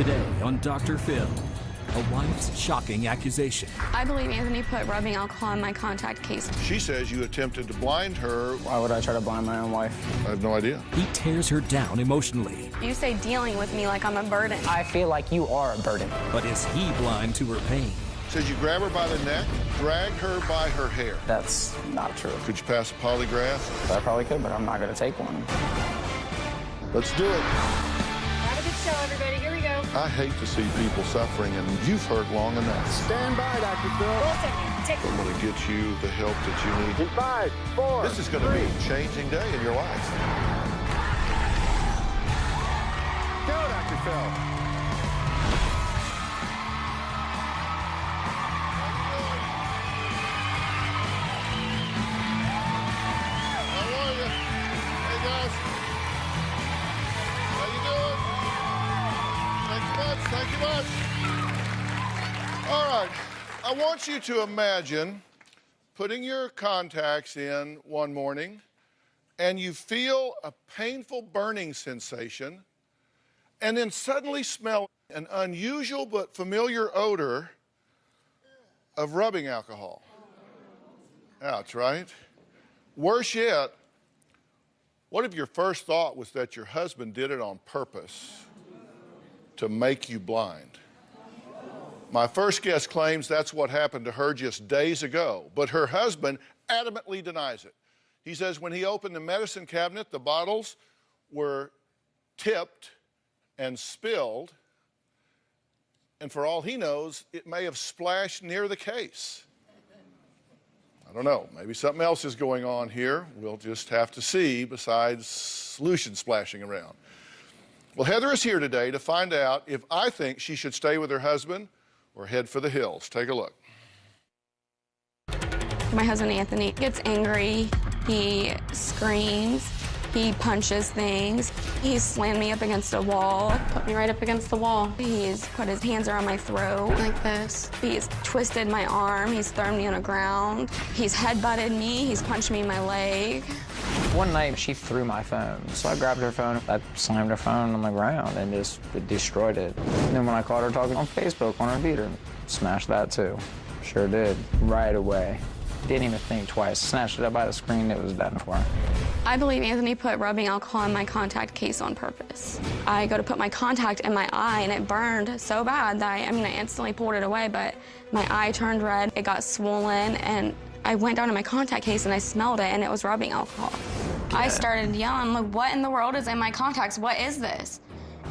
Today on Dr. Phill, a wife's shocking accusation. I believe Anthony put rubbing alcohol in my contact case. She says you attempted to blind her. Why would I try to blind my own wife? I have no idea. He tears her down emotionally. You say dealing with me like I'm a burden. I feel like you are a burden. But is he blind to her pain? Says you grab her by the neck, drag her by her hair. That's not true. Could you pass a polygraph? I probably could, but I'm not going to take one. Let's do it. Have a good show, everybody. Here we go. I hate to see people suffering, and you've hurt long enough. Stand by, Dr. Phill. Hold a second. Take I'm going to get you the help that you need. In 5, 4, This is going to be a changing day in your life. Go, Dr. Phill. How are you? Hey, guys. How you doing? Thank you much. Thank you much. All right. I want you to imagine putting your contacts in one morning and you feel a painful burning sensation and then suddenly smell an unusual but familiar odor of rubbing alcohol. That's right. Worse yet, what if your first thought was that your husband did it on purpose to make you blind? My first guest claims that's what happened to her just days ago, but her husband adamantly denies it. He says when he opened the medicine cabinet, the bottles were tipped and spilled, and for all he knows, it may have splashed near the case. I don't know, maybe something else is going on here. We'll just have to see besides solution splashing around. Well, Heather is here today to find out if I think she should stay with her husband or head for the hills. Take a look. My husband Anthony gets angry, he screams, he punches things, he's slammed me up against a wall, put me right up against the wall. He's put his hands around my throat like this. He's twisted my arm, he's thrown me on the ground, he's headbutted me, he's punched me in my leg. One night, she threw my phone. So I grabbed her phone, I slammed her phone on the ground and just destroyed it. And then when I caught her talking on Facebook on her beater, smashed that too. Sure did, right away. Didn't even think twice. Snatched it up by the screen, it was done for. I believe Anthony put rubbing alcohol in my contact case on purpose. I go to put my contact in my eye and it burned so bad that I instantly pulled it away, but my eye turned red, it got swollen, and I went down to my contact case and I smelled it and it was rubbing alcohol. Yeah. I started yelling, like, what in the world is in my contacts? What is this?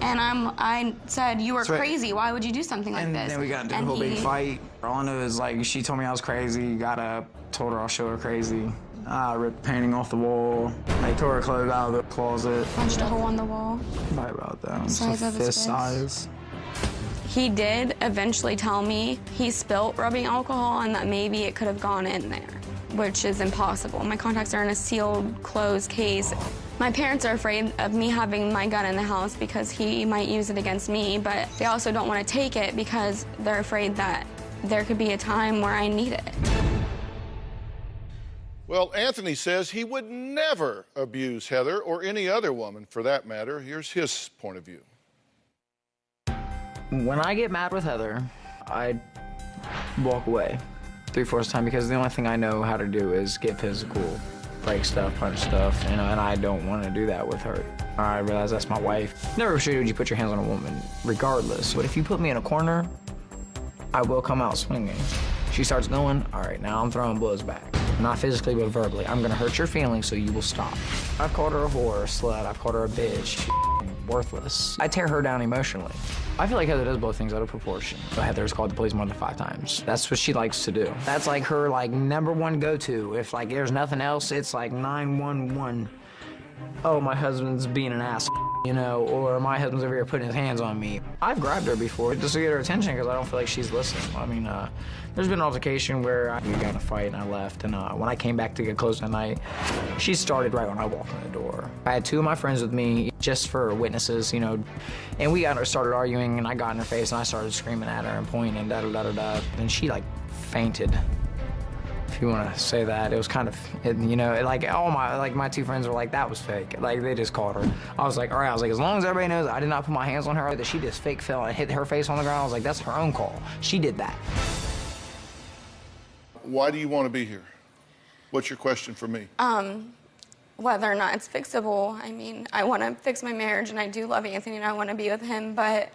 And I said, you are crazy. Why would you do something like this? And then we got into a whole big fight. All I know is, like, she told me I was crazy, got up, told her I'll show her crazy. I ripped the painting off the wall. I tore her clothes out of the closet. Punched a hole in the wall. Probably about that. Size of his fist size. He did eventually tell me he spilt rubbing alcohol and that maybe it could have gone in there, which is impossible. My contacts are in a sealed, closed case. My parents are afraid of me having my gun in the house because he might use it against me, but they also don't want to take it because they're afraid that there could be a time where I need it. Well, Anthony says he would never abuse Heather or any other woman for that matter. Here's his point of view. When I get mad with Heather, I walk away 3/4 of the time because the only thing I know how to do is get physical, break stuff, punch stuff, and I don't want to do that with her. I realize that's my wife. Never should you put your hands on a woman, regardless. But if you put me in a corner, I will come out swinging. She starts going, all right, now I'm throwing blows back. Not physically, but verbally. I'm gonna hurt your feelings so you will stop. I've called her a whore, a slut, I've called her a bitch. Worthless. I tear her down emotionally. I feel like Heather does blow things out of proportion. But Heather's called the police more than 5 times. That's what she likes to do. That's like her #1 go-to. If there's nothing else, it's like 911. Oh, my husband's being an ass, or my husband's over here putting his hands on me. I've grabbed her before just to get her attention because I don't feel like she's listening. There's been an altercation where we got in a fight and I left, and when I came back to get close at night, she started right when I walked in the door. I had 2 of my friends with me just for witnesses, and we started arguing, and I got in her face and I started screaming at her and pointing and da-da-da-da-da, and she fainted. if you want to say that. It was kind of, you know, like all my two friends were like, that was fake. Like they just called her. I was like, all right. I was like, as long as everybody knows I did not put my hands on her, that she just fake fell and hit her face on the ground. I was like, that's her own call. She did that. Why do you want to be here? What's your question for me? Whether or not it's fixable. I mean, I want to fix my marriage, and I do love Anthony, and I want to be with him, but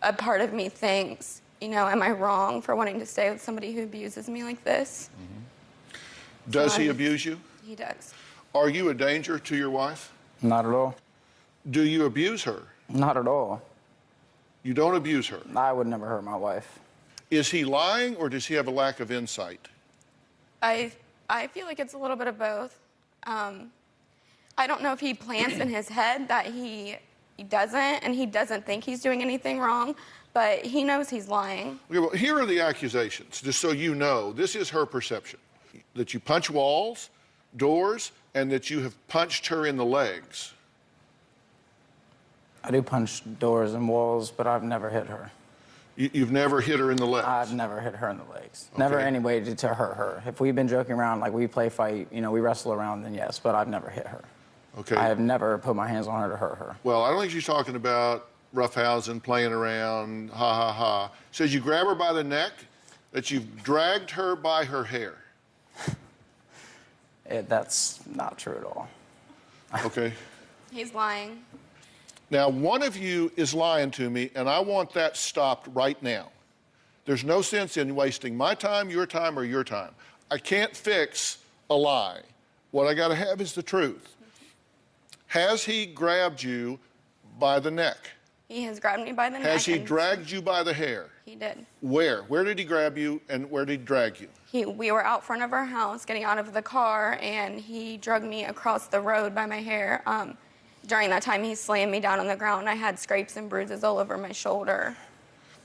a part of me thinks, you know, am I wrong for wanting to stay with somebody who abuses me like this? Mm-hmm. Does he abuse you? He does. Are you a danger to your wife? Not at all. Do you abuse her? Not at all. You don't abuse her? I would never hurt my wife. Is he lying, or does he have a lack of insight? I feel like it's a little bit of both. I don't know if he plants in his head that he doesn't, and he doesn't think he's doing anything wrong, but he knows he's lying. Okay, well, here are the accusations, just so you know. This is her perception. That you punch walls, doors, and that you have punched her in the legs. I do punch doors and walls, but I've never hit her. You've never hit her in the legs? I've never hit her in the legs. Okay. Never any way to hurt her. If we've been joking around, like we play fight, you know, we wrestle around, then yes, but I've never hit her. Okay. I have never put my hands on her to hurt her. Well, I don't think she's talking about roughhousing, playing around, ha, ha, ha. Says you grab her by the neck, that you've dragged her by her hair. That's not true at all. Okay. He's lying. Now, one of you is lying to me, and I want that stopped right now. There's no sense in wasting my time, or your time. I can't fix a lie. What I got to have is the truth. Has he grabbed you by the neck? He has grabbed me by the neck. Has he dragged you by the hair? He did. Where? Where did he grab you, and where did he drag you? We were out front of our house getting out of the car, and he dragged me across the road by my hair. During that time, he slammed me down on the ground. I had scrapes and bruises all over my shoulder.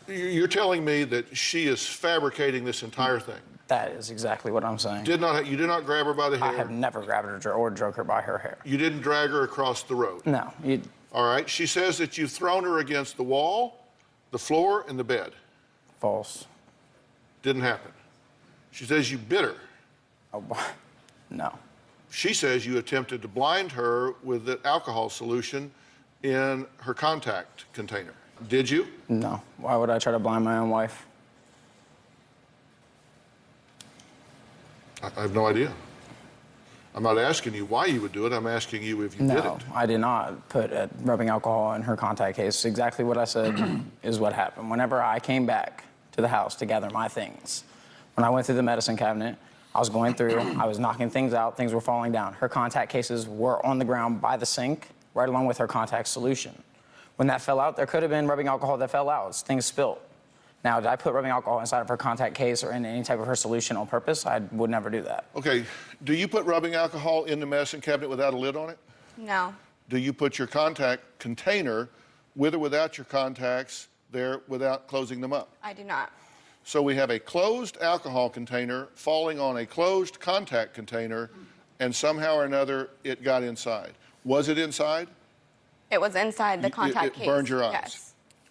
You're telling me that she is fabricating this entire thing? That is exactly what I'm saying. You did not grab her by the hair? I have never grabbed her or drug her by her hair. You didn't drag her across the road? No. All right. She says that you've thrown her against the wall, the floor, and the bed. False. Didn't happen. She says you bit her. Oh, no. She says you attempted to blind her with the alcohol solution in her contact container. Did you? No. Why would I try to blind my own wife? I have no idea. I'm not asking you why you would do it. I'm asking you if you did it. No, I did not put rubbing alcohol in her contact case. Exactly what I said is what happened. Whenever I came back to the house to gather my things, when I went through the medicine cabinet, I was going through, I was knocking things out, things were falling down. Her contact cases were on the ground by the sink, right along with her contact solution. When that fell out, there could have been rubbing alcohol that fell out. Things spilled. Now, did I put rubbing alcohol inside of her contact case or in any type of her solution on purpose? I would never do that. Okay. Do you put rubbing alcohol in the medicine cabinet without a lid on it? No. Do you put your contact container with or without your contacts there without closing them up? I do not. So we have a closed alcohol container falling on a closed contact container, and somehow or another it got inside. Was it inside? It was inside the contact case. It burned your eyes? Yes.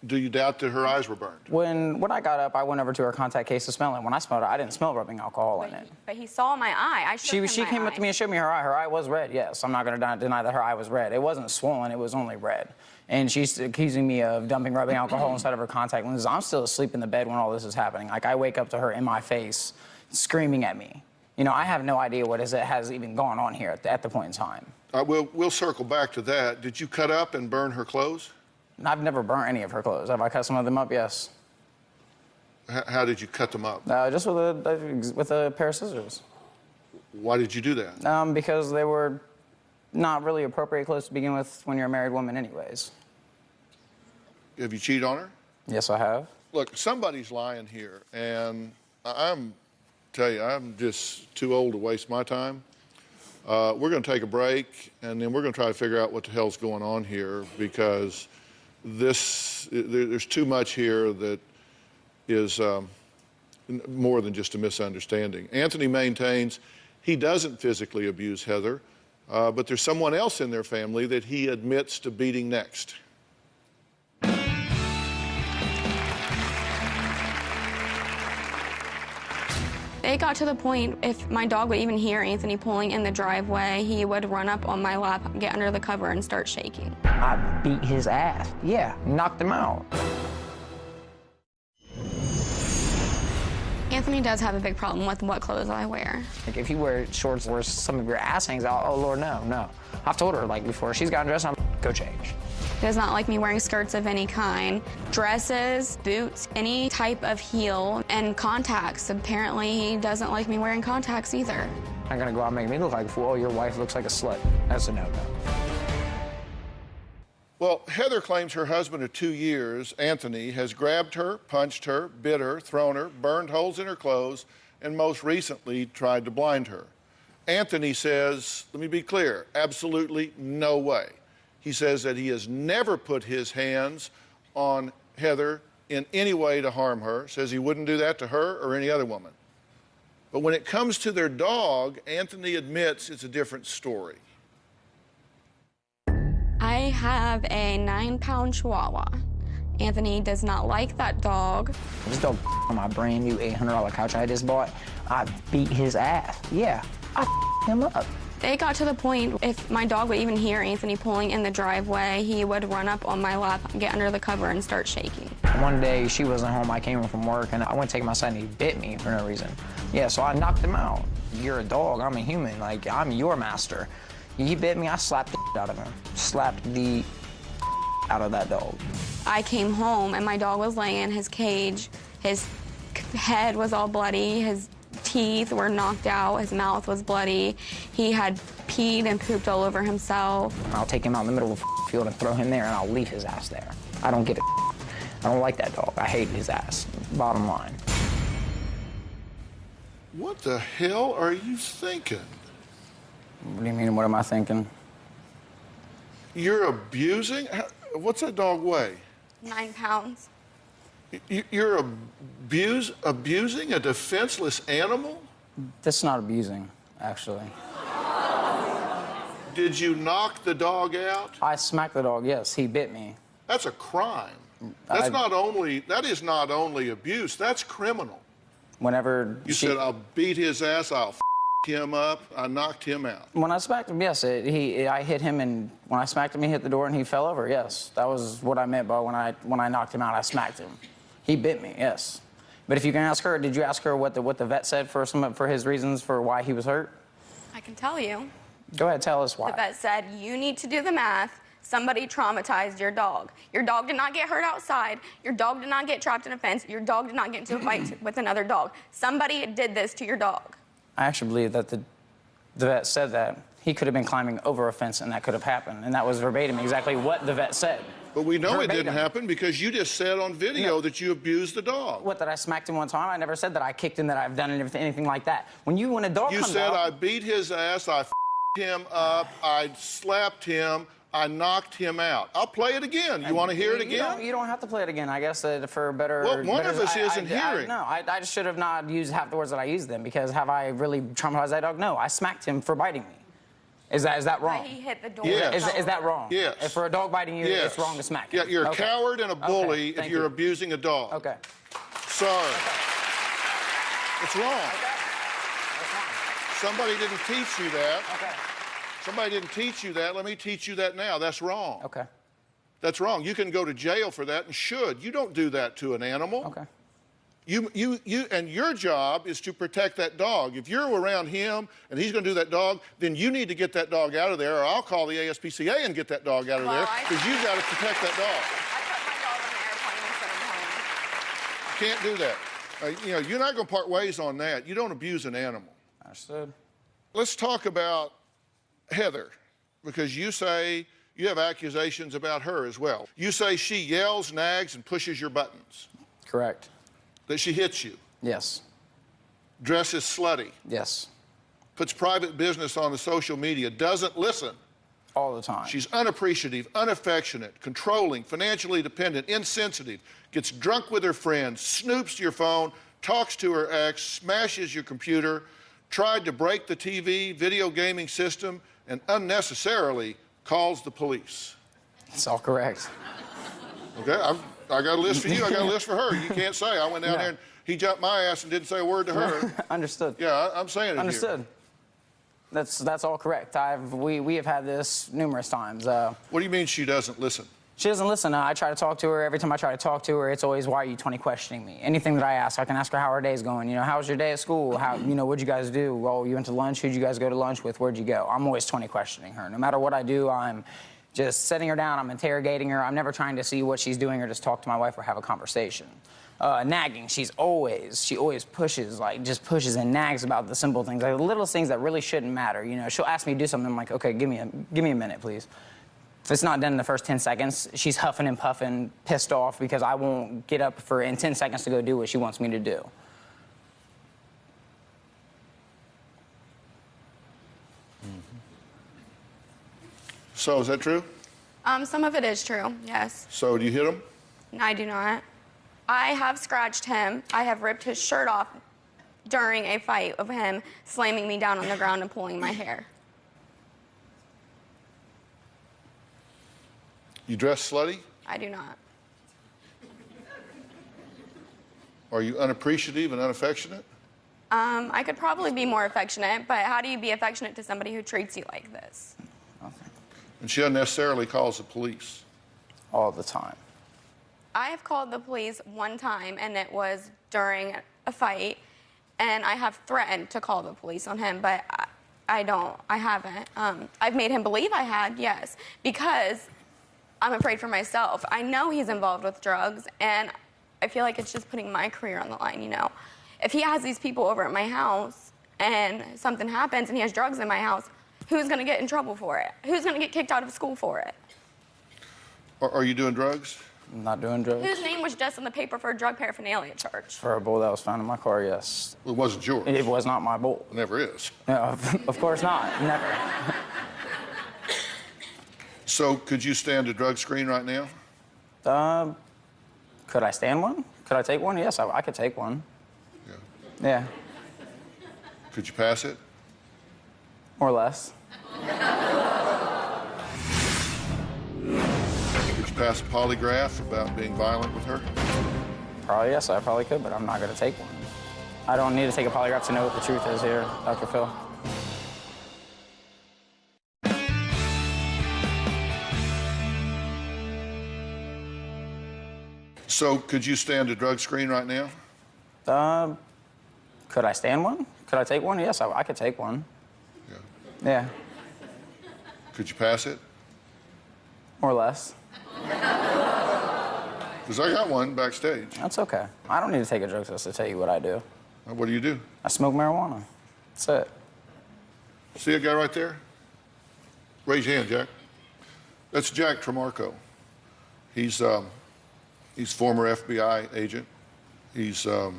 Do you doubt that her eyes were burned? When I got up, I went over to her contact case to smell it. When I smelled it, I didn't smell rubbing alcohol in it. But he saw my eye. She came up to me and showed me her eye. Her eye was red, yes. I'm not going to deny that her eye was red. It wasn't swollen. It was only red. And she's accusing me of dumping rubbing alcohol inside of her contact lenses. I'm still asleep in the bed when all this is happening. Like, I wake up to her in my face screaming at me. You know, I have no idea what has even gone on here at the point in time. We'll circle back to that. Did you cut up and burn her clothes? I've never burnt any of her clothes. Have I cut some of them up? Yes. How did you cut them up? Just with a pair of scissors. Why did you do that? Because they were not really appropriate clothes to begin with when you're a married woman anyways. Have you cheated on her? Yes, I have. Look, somebody's lying here, and I'm just too old to waste my time. We're going to take a break, and then we're going to try to figure out what the hell's going on here, because there's too much here that is more than just a misunderstanding. Anthony maintains he doesn't physically abuse Heather, but there's someone else in their family that he admits to beating next. They It got to the point, if my dog would even hear Anthony pulling in the driveway, he would run up on my lap, get under the cover, and start shaking. I beat his ass. Yeah, knocked him out. Anthony does have a big problem with what clothes I wear. Like, if you wear shorts where some of your ass hangs out, oh, Lord, no, no. I've told her, like, before she's gotten dressed, I'm go change. He does not like me wearing skirts of any kind. Dresses, boots, any type of heel, and contacts. Apparently, he doesn't like me wearing contacts either. I'm gonna go out and make me look like a fool. Oh, your wife looks like a slut. That's a no-no. Well, Heather claims her husband of 2 years, Anthony, has grabbed her, punched her, bit her, thrown her, burned holes in her clothes, and most recently tried to blind her. Anthony says, let me be clear, absolutely no way. He says that he has never put his hands on Heather in any way to harm her, says he wouldn't do that to her or any other woman. But when it comes to their dog, Anthony admits it's a different story. I have a 9-pound Chihuahua. Anthony does not like that dog. This dog on my brand new $800 couch I just bought, I beat his ass. Yeah, I him up. It got to the point, if my dog would even hear Anthony pulling in the driveway, he would run up on my lap, get under the cover, and start shaking. One day, she wasn't home, I came home from work, and I went to take my son, and he bit me for no reason. Yeah, so I knocked him out. You're a dog, I'm a human, like, I'm your master. He bit me, I slapped the out of him. Slapped the out of that dog. I came home, and my dog was laying in his cage. His head was all bloody, his teeth were knocked out, his mouth was bloody. He had peed and pooped all over himself. I'll take him out in the middle of a field and throw him there, and I'll leave his ass there. I don't give a I don't like that dog. I hate his ass, bottom line. What the hell are you thinking? What do you mean, what am I thinking? You're abusing? What's that dog weigh? 9 pounds. You're abusing a defenseless animal? That's not abusing, actually. Did you knock the dog out? I smacked the dog, yes. He bit me. That's a crime. That is not only abuse, that's criminal. Whenever You said, I'll beat his ass, I'll him up, I knocked him out. When I smacked him, yes, I hit him, and when I smacked him, he hit the door and he fell over. Yes, that was what I meant by when I knocked him out. I smacked him. He bit me. Yes, but if you can ask her, did you ask her what the vet said for his reasons for why he was hurt? I can tell you. Go ahead, tell us why. The vet said, you need to do the math. Somebody traumatized your dog. Your dog did not get hurt outside. Your dog did not get trapped in a fence. Your dog did not get into a fight with another dog. Somebody did this to your dog. I actually believe that the vet said that he could have been climbing over a fence and that could have happened, and that was verbatim exactly what the vet said. But we know Verbatim. it didn't happen because you just said on video that you abused the dog. What, that I smacked him one time? I never said that I kicked him, that I've done anything like that. When a dog You comes said out, I beat his ass, I him up, I slapped him, I knocked him out. I'll play it again. You want to hear it again? You don't have to play it again. I guess for better. Well, one of us isn't hearing. No, I just should have not used half the words that I used then, because have I really traumatized that dog? No, I smacked him for biting me. Is that wrong? But he hit the door. Yes. Is that wrong? Yes. If for a dog biting you, Yes. it's wrong to smack him. Yeah, you're a Okay. coward and a bully Okay, if you're you. abusing a dog. Okay. Sorry. It's wrong. Okay. That's fine. Somebody didn't teach you that. Okay. Somebody didn't teach you that. Let me teach you that now. That's wrong. Okay. That's wrong. You can go to jail for that and should. You don't do that to an animal. Okay. And your job is to protect that dog. If you're around him and he's going to do that dog, then you need to get that dog out of there, or I'll call the ASPCA and get that dog out of there, because you've got to protect that dog. I put my dog on the airplane and sent him home. Can't do that. You're not going to part ways on that. You don't abuse an animal. Understood. Let's talk about Heather, because you say you have accusations about her as well. You say she yells, nags, and pushes your buttons. Correct. That she hits you. Yes. Dresses slutty. Yes. Puts private business on the social media. Doesn't listen. All the time. She's unappreciative, unaffectionate, controlling, financially dependent, insensitive, gets drunk with her friends, snoops to your phone, talks to her ex, smashes your computer, tried to break the TV, video gaming system, and unnecessarily calls the police. It's all correct. Okay, I got a list for you, I got a list for her. You can't say, I went down there and He jumped my ass and didn't say a word to her. Understood. Yeah, I'm saying it Understood. Here. That's all correct. We have had this numerous times. What do you mean she doesn't listen? She doesn't listen. I try to talk to her. Every time I try to talk to her, it's always, why are you 20 questioning me? Anything that I ask, I can ask her how her day's going. You know, how was your day at school? How, you know, what'd you guys do? Well, you went to lunch. Who'd you guys go to lunch with? Where'd you go? I'm always 20 questioning her. No matter what I do, I'm just setting her down. I'm interrogating her. I'm never trying to see what she's doing or just talk to my wife or have a conversation. Nagging, she always pushes, like, just pushes and nags about the simple things, like the little things that really shouldn't matter. You know, she'll ask me to do something. I'm like, okay, give me a minute, please. If it's not done in the first 10 seconds, she's huffing and puffing, pissed off because I won't get up in 10 seconds to go do what she wants me to do. So is that true? Some of it is true, yes. So do you hit him? No, I do not. I have scratched him. I have ripped his shirt off during a fight of him slamming me down on the ground and pulling my hair. You dress slutty? I do not. Are you unappreciative and unaffectionate? I could probably be more affectionate, but how do you be affectionate to somebody who treats you like this? And she unnecessarily calls the police. All the time. I have called the police one time, and it was during a fight, and I have threatened to call the police on him, but I haven't. I've made him believe I had, yes, because I'm afraid for myself. I know he's involved with drugs, and I feel like it's just putting my career on the line, you know. If he has these people over at my house and something happens and he has drugs in my house, who's going to get in trouble for it? Who's going to get kicked out of school for it? Are you doing drugs? I'm not doing drugs. Whose name was just in the paper for a drug paraphernalia charge? For a bull that was found in my car, yes. It wasn't yours. It was not my bull. It never is. No, of course not. Never. So could you stand a drug screen right now? Could I stand one? Could I take one? Yes, I could take one. Yeah. Yeah. Could you pass it? More or less. Could you pass a polygraph about being violent with her? Probably, yes, I probably could, but I'm not going to take one. I don't need to take a polygraph to know what the truth is here, Dr. Phill. So could you stand a drug screen right now? Could I stand one? Could I take one? Yes, I could take one. Yeah. Yeah. Could you pass it? More or less. Because I got one backstage. That's okay. I don't need to take a drug test to tell you what I do. What do you do? I smoke marijuana. That's it. See a guy right there? Raise your hand, Jack. That's Jack Tremarco. He's former FBI agent. He's a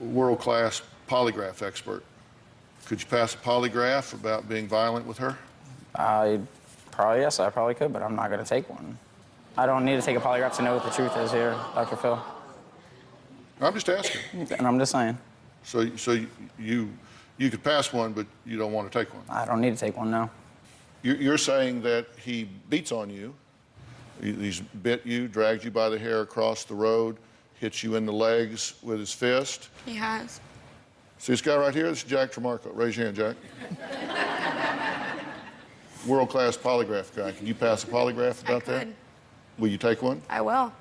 world-class polygraph expert. Could you pass a polygraph about being violent with her? Yes, I probably could, but I'm not going to take one. I don't need to take a polygraph to know what the truth is here, Dr. Phill. I'm just asking. And I'm just saying. So you could pass one, but you don't want to take one? I don't need to take one now. You're saying that he beats on you. He's bit you, dragged you by the hair across the road, hit you in the legs with his fist. He has. See this guy right here? This is Jack Tremarco. Raise your hand, Jack. World-class polygraph guy. Can you pass a polygraph about that? Will you take one? I will.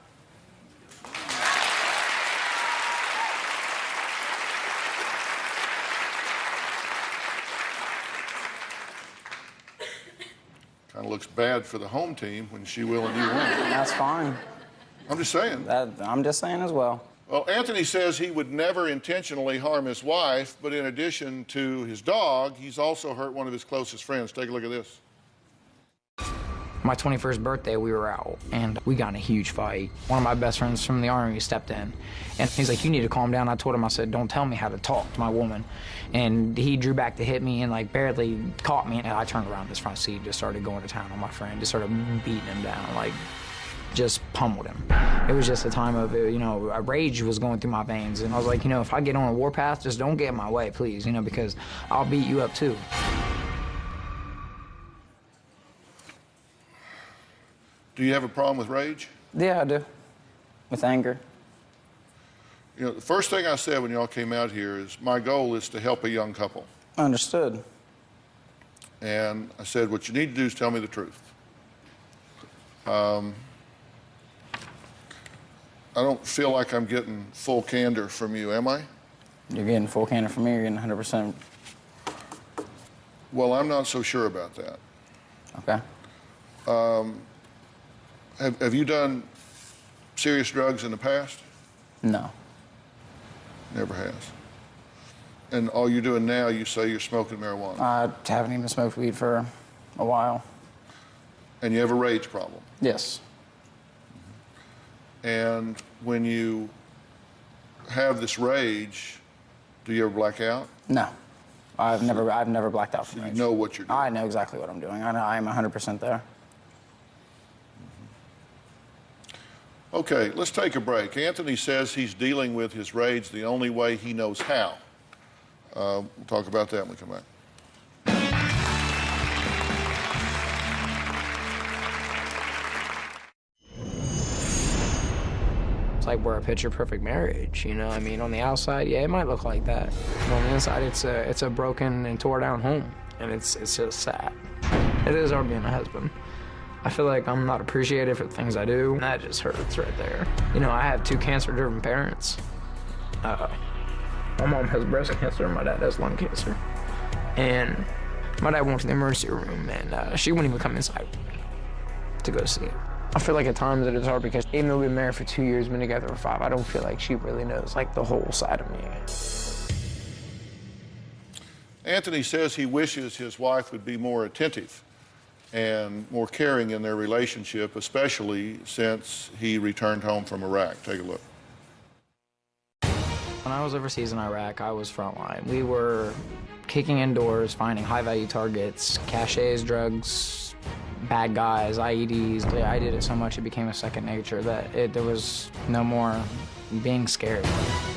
Kind of looks bad for the home team when she will and you won't. That's fine. I'm just saying. I'm just saying as well. Well, Anthony says he would never intentionally harm his wife, but in addition to his dog, he's also hurt one of his closest friends. Take a look at this. My 21st birthday, we were out, and we got in a huge fight. One of my best friends from the Army stepped in, and he's like, you need to calm down. I told him, I said, don't tell me how to talk to my woman. And he drew back to hit me and, like, barely caught me, and I turned around in his front seat, just started going to town on my friend, just started beating him down, like, just pummeled him. It was just a time of, you know, a rage was going through my veins, and I was like, you know, if I get on a warpath, just don't get in my way, please, you know, because I'll beat you up, too. Do you have a problem with rage? Yeah, I do. With anger. You know, the first thing I said when y'all came out here is my goal is to help a young couple. Understood. And I said, what you need to do is tell me the truth. I don't feel like I'm getting full candor from you, am I? You're getting full candor from me, you're getting 100%. Well, I'm not so sure about that. Okay. Have you done serious drugs in the past? No. Never has. And all you're doing now, you say you're smoking marijuana. I haven't even smoked weed for a while. And you have a rage problem. Yes. And when you have this rage, do you ever black out? No. I've never blacked out from You rage. know what you're doing. I know exactly what I'm doing. I know I'm 100% there. Okay, let's take a break. Anthony says he's dealing with his rage the only way he knows how. We'll talk about that when we come back. It's like we're a picture-perfect marriage, you know? I mean, on the outside, yeah, it might look like that. But on the inside, it's a broken and tore-down home, and it's just sad. It is hard being a husband. I feel like I'm not appreciated for the things I do, and that just hurts right there. You know, I have two cancer-driven parents. My mom has breast cancer, and my dad has lung cancer. And my dad went to the emergency room, and she wouldn't even come inside to go see it. I feel like at times it is hard because even though we've been married for 2 years, been together for 5, I don't feel like she really knows like the whole side of me. Anthony says he wishes his wife would be more attentive and more caring in their relationship, especially since he returned home from Iraq. Take a look. When I was overseas in Iraq, I was frontline. We were kicking indoors, finding high-value targets, caches, drugs, bad guys, IEDs. I did it so much it became a second nature that there was no more being scared.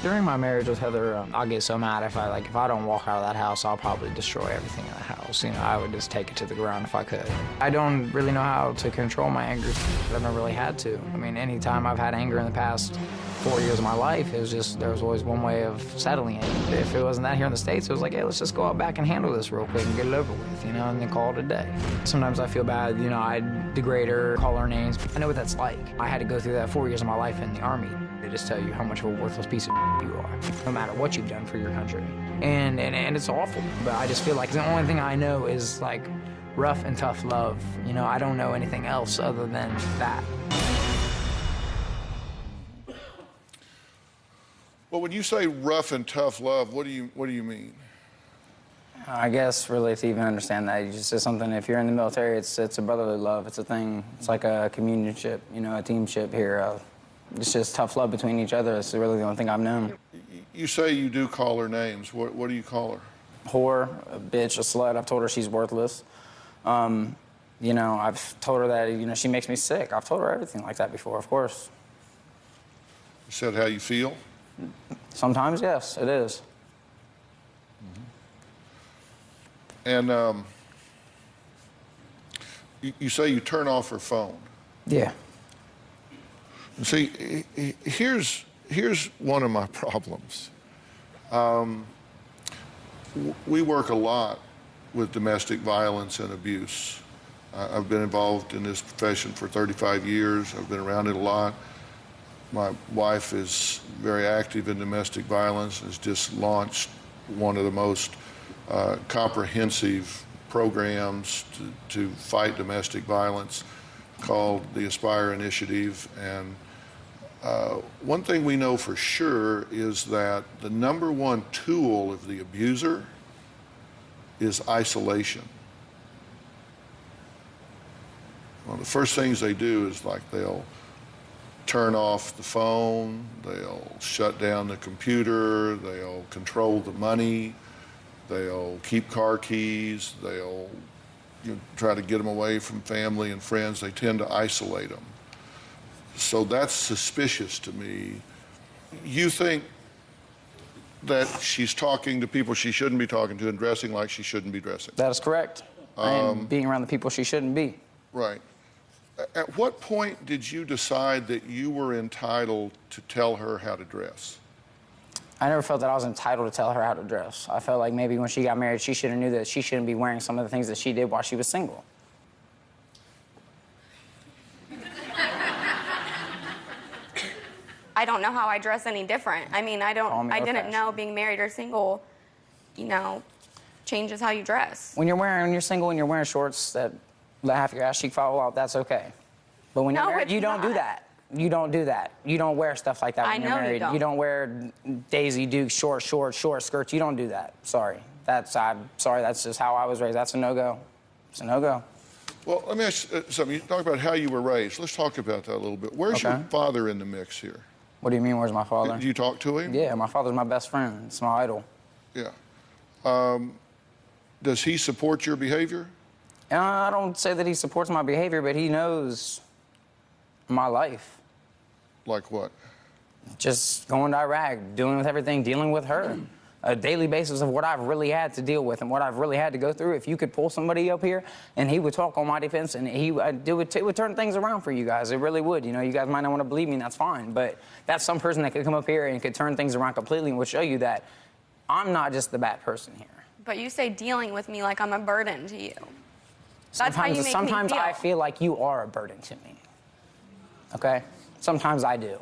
During my marriage with Heather, I'll get so mad if I don't walk out of that house, I'll probably destroy everything in the house. You know, I would just take it to the ground if I could. I don't really know how to control my anger. I've never really had to. I mean, anytime I've had anger in the past 4 years of my life, it was just, there was always one way of settling it. If it wasn't that here in the States, it was like, hey, let's just go out back and handle this real quick and get it over with, you know, and then call it a day. Sometimes I feel bad, you know, I degrade her, call her names. I know what that's like. I had to go through that 4 years of my life in the Army. They just tell you how much of a worthless piece of you are, no matter what you've done for your country. And it's awful, but I just feel like the only thing I know is like rough and tough love. You know, I don't know anything else other than that. Well, when you say rough and tough love, what do you mean? I guess really to even understand that, you just said something, if you're in the military, it's a brotherly love. It's a thing, it's like a communionship, you know, a teamship here. It's just tough love between each other. It's really the only thing I've known. You say you do call her names. What do you call her? Whore, a bitch, a slut. I've told her she's worthless. You know, I've told her that, you know, she makes me sick. I've told her everything like that before, of course. You said how you feel? Sometimes, yes, it is. And you say you turn off her phone. Yeah. See, here's one of my problems. We work a lot with domestic violence and abuse. I've been involved in this profession for 35 years. I've been around it a lot. My wife is very active in domestic violence, has just launched one of the most comprehensive programs to fight domestic violence called the Aspire Initiative. And one thing we know for sure is that the #1 tool of the abuser is isolation. One of the first things they do is like they'll turn off the phone, they'll shut down the computer, they'll control the money, they'll keep car keys, they'll try to get them away from family and friends. They tend to isolate them. So that's suspicious to me. You think that she's talking to people she shouldn't be talking to and dressing like she shouldn't be dressing? That is correct. And being around the people she shouldn't be. Right. At what point did you decide that you were entitled to tell her how to dress? I never felt that I was entitled to tell her how to dress. I felt like maybe when she got married, she should have knew that she shouldn't be wearing some of the things that she did while she was single. I don't know how I dress any different. I mean, I didn't know being married or single, you know, changes how you dress. When you're single and you're wearing shorts that let half your ass cheek fall out, that's okay. But when you're married, you don't do that. You don't do that. You don't wear stuff like that when you're married. You don't wear Daisy Duke short skirts. You don't do that. Sorry. I'm sorry, that's just how I was raised. That's a no-go. It's a no-go. Well, let me ask you something. You talk about how you were raised. Let's talk about that a little bit. Where's your father in the mix here? What do you mean, where's my father? Do you talk to him? Yeah, my father's my best friend. It's my idol. Yeah. Does he support your behavior? I don't say that he supports my behavior, but he knows my life. Like what? Just going to Iraq, dealing with everything, dealing with her. A daily basis of what I've really had to deal with and what I've really had to go through. If you could pull somebody up here and he would talk on my defense and it would turn things around for you guys. It really would. You know, you guys might not want to believe me, and that's fine. But that's some person that could come up here and could turn things around completely and would show you that I'm not just the bad person here. But you say dealing with me like I'm a burden to you. That's how you make me feel. Sometimes I feel like you are a burden to me. Okay? Sometimes I do.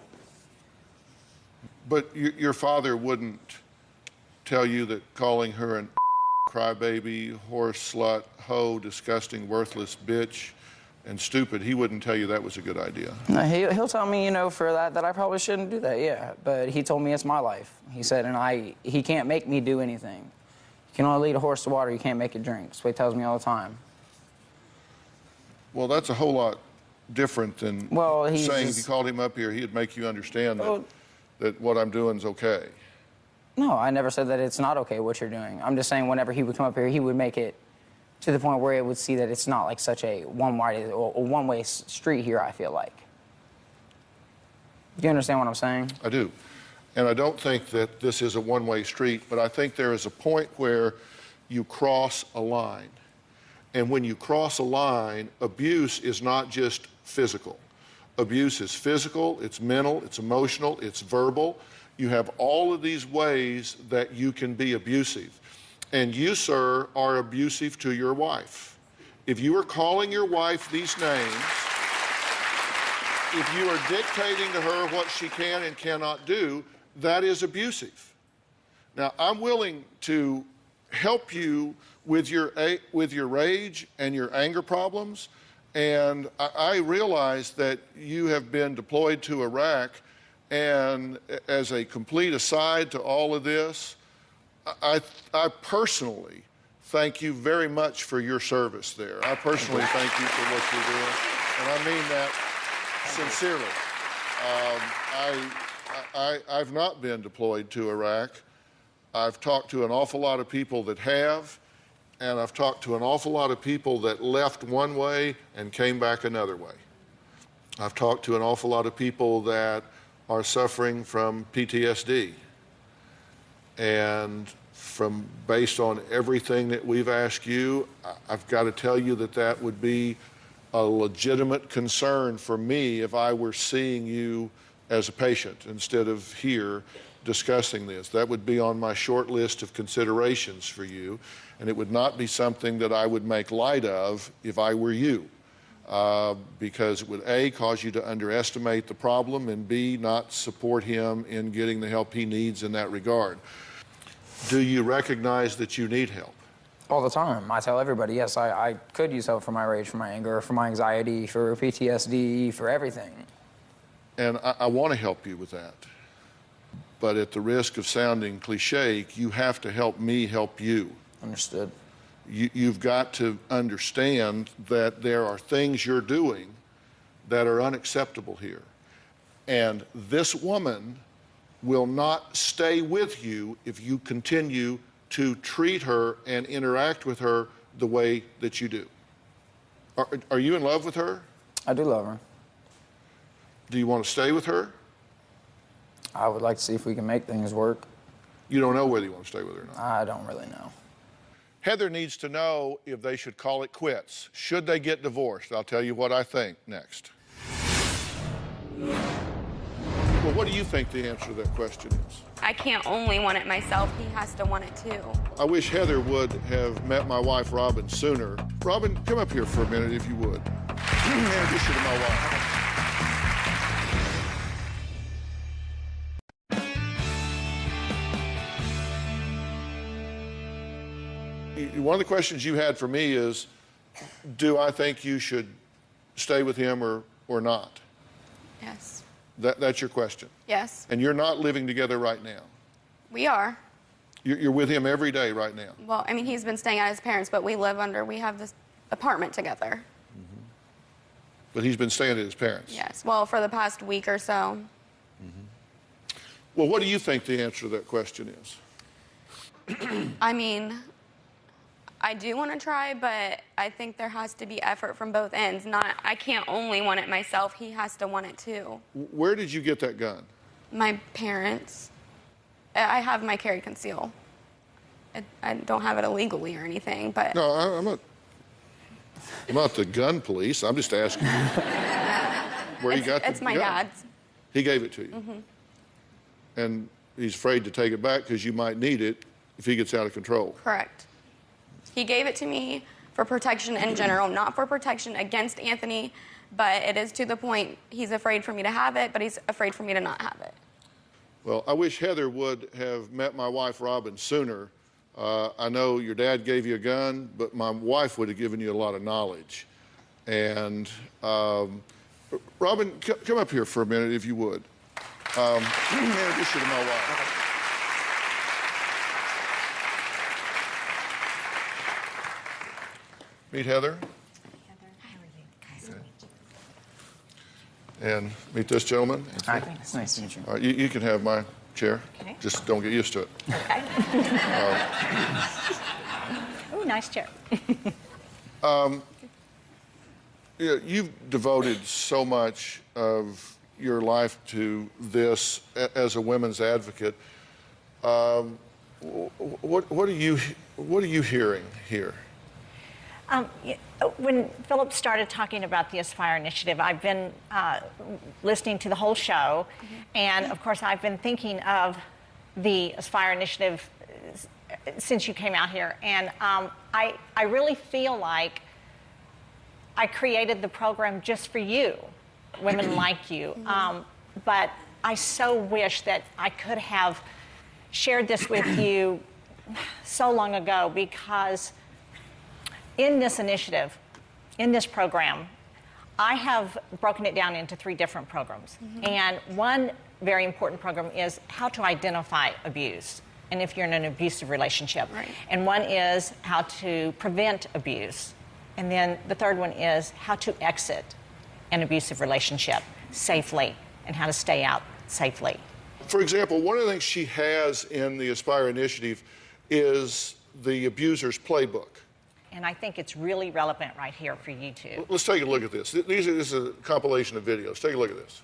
But your father wouldn't tell you that calling her an crybaby, horse, slut, hoe, disgusting, worthless bitch, and stupid, he wouldn't tell you that was a good idea. No, he'll tell me, you know, for that I probably shouldn't do that, yeah. But he told me it's my life. He said, he can't make me do anything. You can only lead a horse to water, you can't make it drink. That's what he tells me all the time. Well, that's a whole lot different than saying if you called him up here, he'd make you understand that what I'm doing is okay. No, I never said that it's not okay what you're doing. I'm just saying whenever he would come up here, he would make it to the point where it would see that it's not like such a one-way street here, I feel like. Do you understand what I'm saying? I do. And I don't think that this is a one-way street, but I think there is a point where you cross a line. And when you cross a line, abuse is not just physical. Abuse is physical, it's mental, it's emotional, it's verbal. You have all of these ways that you can be abusive. And you, sir, are abusive to your wife. If you are calling your wife these names, if you are dictating to her what she can and cannot do, that is abusive. Now, I'm willing to help you with your rage and your anger problems, and I realize that you have been deployed to Iraq, and as a complete aside to all of this, I personally thank you very much for your service there. I personally thank you for what you're doing, and I mean that sincerely. I've not been deployed to Iraq. I've talked to an awful lot of people that have, and I've talked to an awful lot of people that left one way and came back another way. I've talked to an awful lot of people that are suffering from PTSD. And based on everything that we've asked you, I've got to tell you that would be a legitimate concern for me if I were seeing you as a patient instead of here discussing this. That would be on my short list of considerations for you, and it would not be something that I would make light of if I were you, because it would A, cause you to underestimate the problem, and B, not support him in getting the help he needs in that regard. Do you recognize that you need help? All the time. I tell everybody, yes, I could use help for my rage, for my anger, for my anxiety, for PTSD, for everything. And I want to help you with that. But at the risk of sounding cliche, you have to help me help you. Understood. You've got to understand that there are things you're doing that are unacceptable here. And this woman will not stay with you if you continue to treat her and interact with her the way that you do. Are you in love with her? I do love her. Do you want to stay with her? I would like to see if we can make things work. You don't know whether you want to stay with her or not? I don't really know. Heather needs to know if they should call it quits. Should they get divorced? I'll tell you what I think next. Well, what do you think the answer to that question is? I can't only want it myself. He has to want it too. I wish Heather would have met my wife, Robin, sooner. Robin, come up here for a minute, if you would. Introduce you to my wife. One of the questions you had for me is, do I think you should stay with him or not? Yes. That's your question? Yes. And you're not living together right now? We are. You're with him every day right now? Well, I mean, he's been staying at his parents', but we have this apartment together. Mm-hmm. But he's been staying at his parents'? Yes. Well, for the past week or so. Mm-hmm. Well, what do you think the answer to that question is? I mean, I do want to try, but I think there has to be effort from both ends. I can't only want it myself. He has to want it too. Where did you get that gun? My parents. I have my carry conceal. I don't have it illegally or anything, but... No, I'm not the gun police. I'm just asking you where you got the gun. It's my dad's. He gave it to you? Mm-hmm. And he's afraid to take it back because you might need it if he gets out of control. Correct. He gave it to me for protection in general, not for protection against Anthony, but it is to the point he's afraid for me to have it, but he's afraid for me to not have it. Well, I wish Heather would have met my wife, Robin, sooner. I know your dad gave you a gun, but my wife would have given you a lot of knowledge. And Robin, come up here for a minute, if you would. Introduce you to my wife. Meet Heather. How are you? Nice to meet you. And meet this gentleman. Hi, it's nice to meet you. All right, you can have my chair. Okay. Just don't get used to it. Okay. Oh, nice chair. You've devoted so much of your life to this as a women's advocate. What are you hearing here? When Philip started talking about the Aspire Initiative, I've been listening to the whole show, and of course I've been thinking of the Aspire Initiative since you came out here, and I really feel like I created the program just for you, women like you, but I so wish that I could have shared this with you so long ago, because in this initiative, in this program, I have broken it down into 3 different programs. And one very important program is how to identify abuse, and if you're in an abusive relationship. Right. And one is how to prevent abuse. And then the third one is how to exit an abusive relationship safely and how to stay out safely. For example, one of the things she has in the Aspire Initiative is the abuser's playbook. And I think it's really relevant right here for you two. Let's take a look at this. This is a compilation of videos. Take a look at this.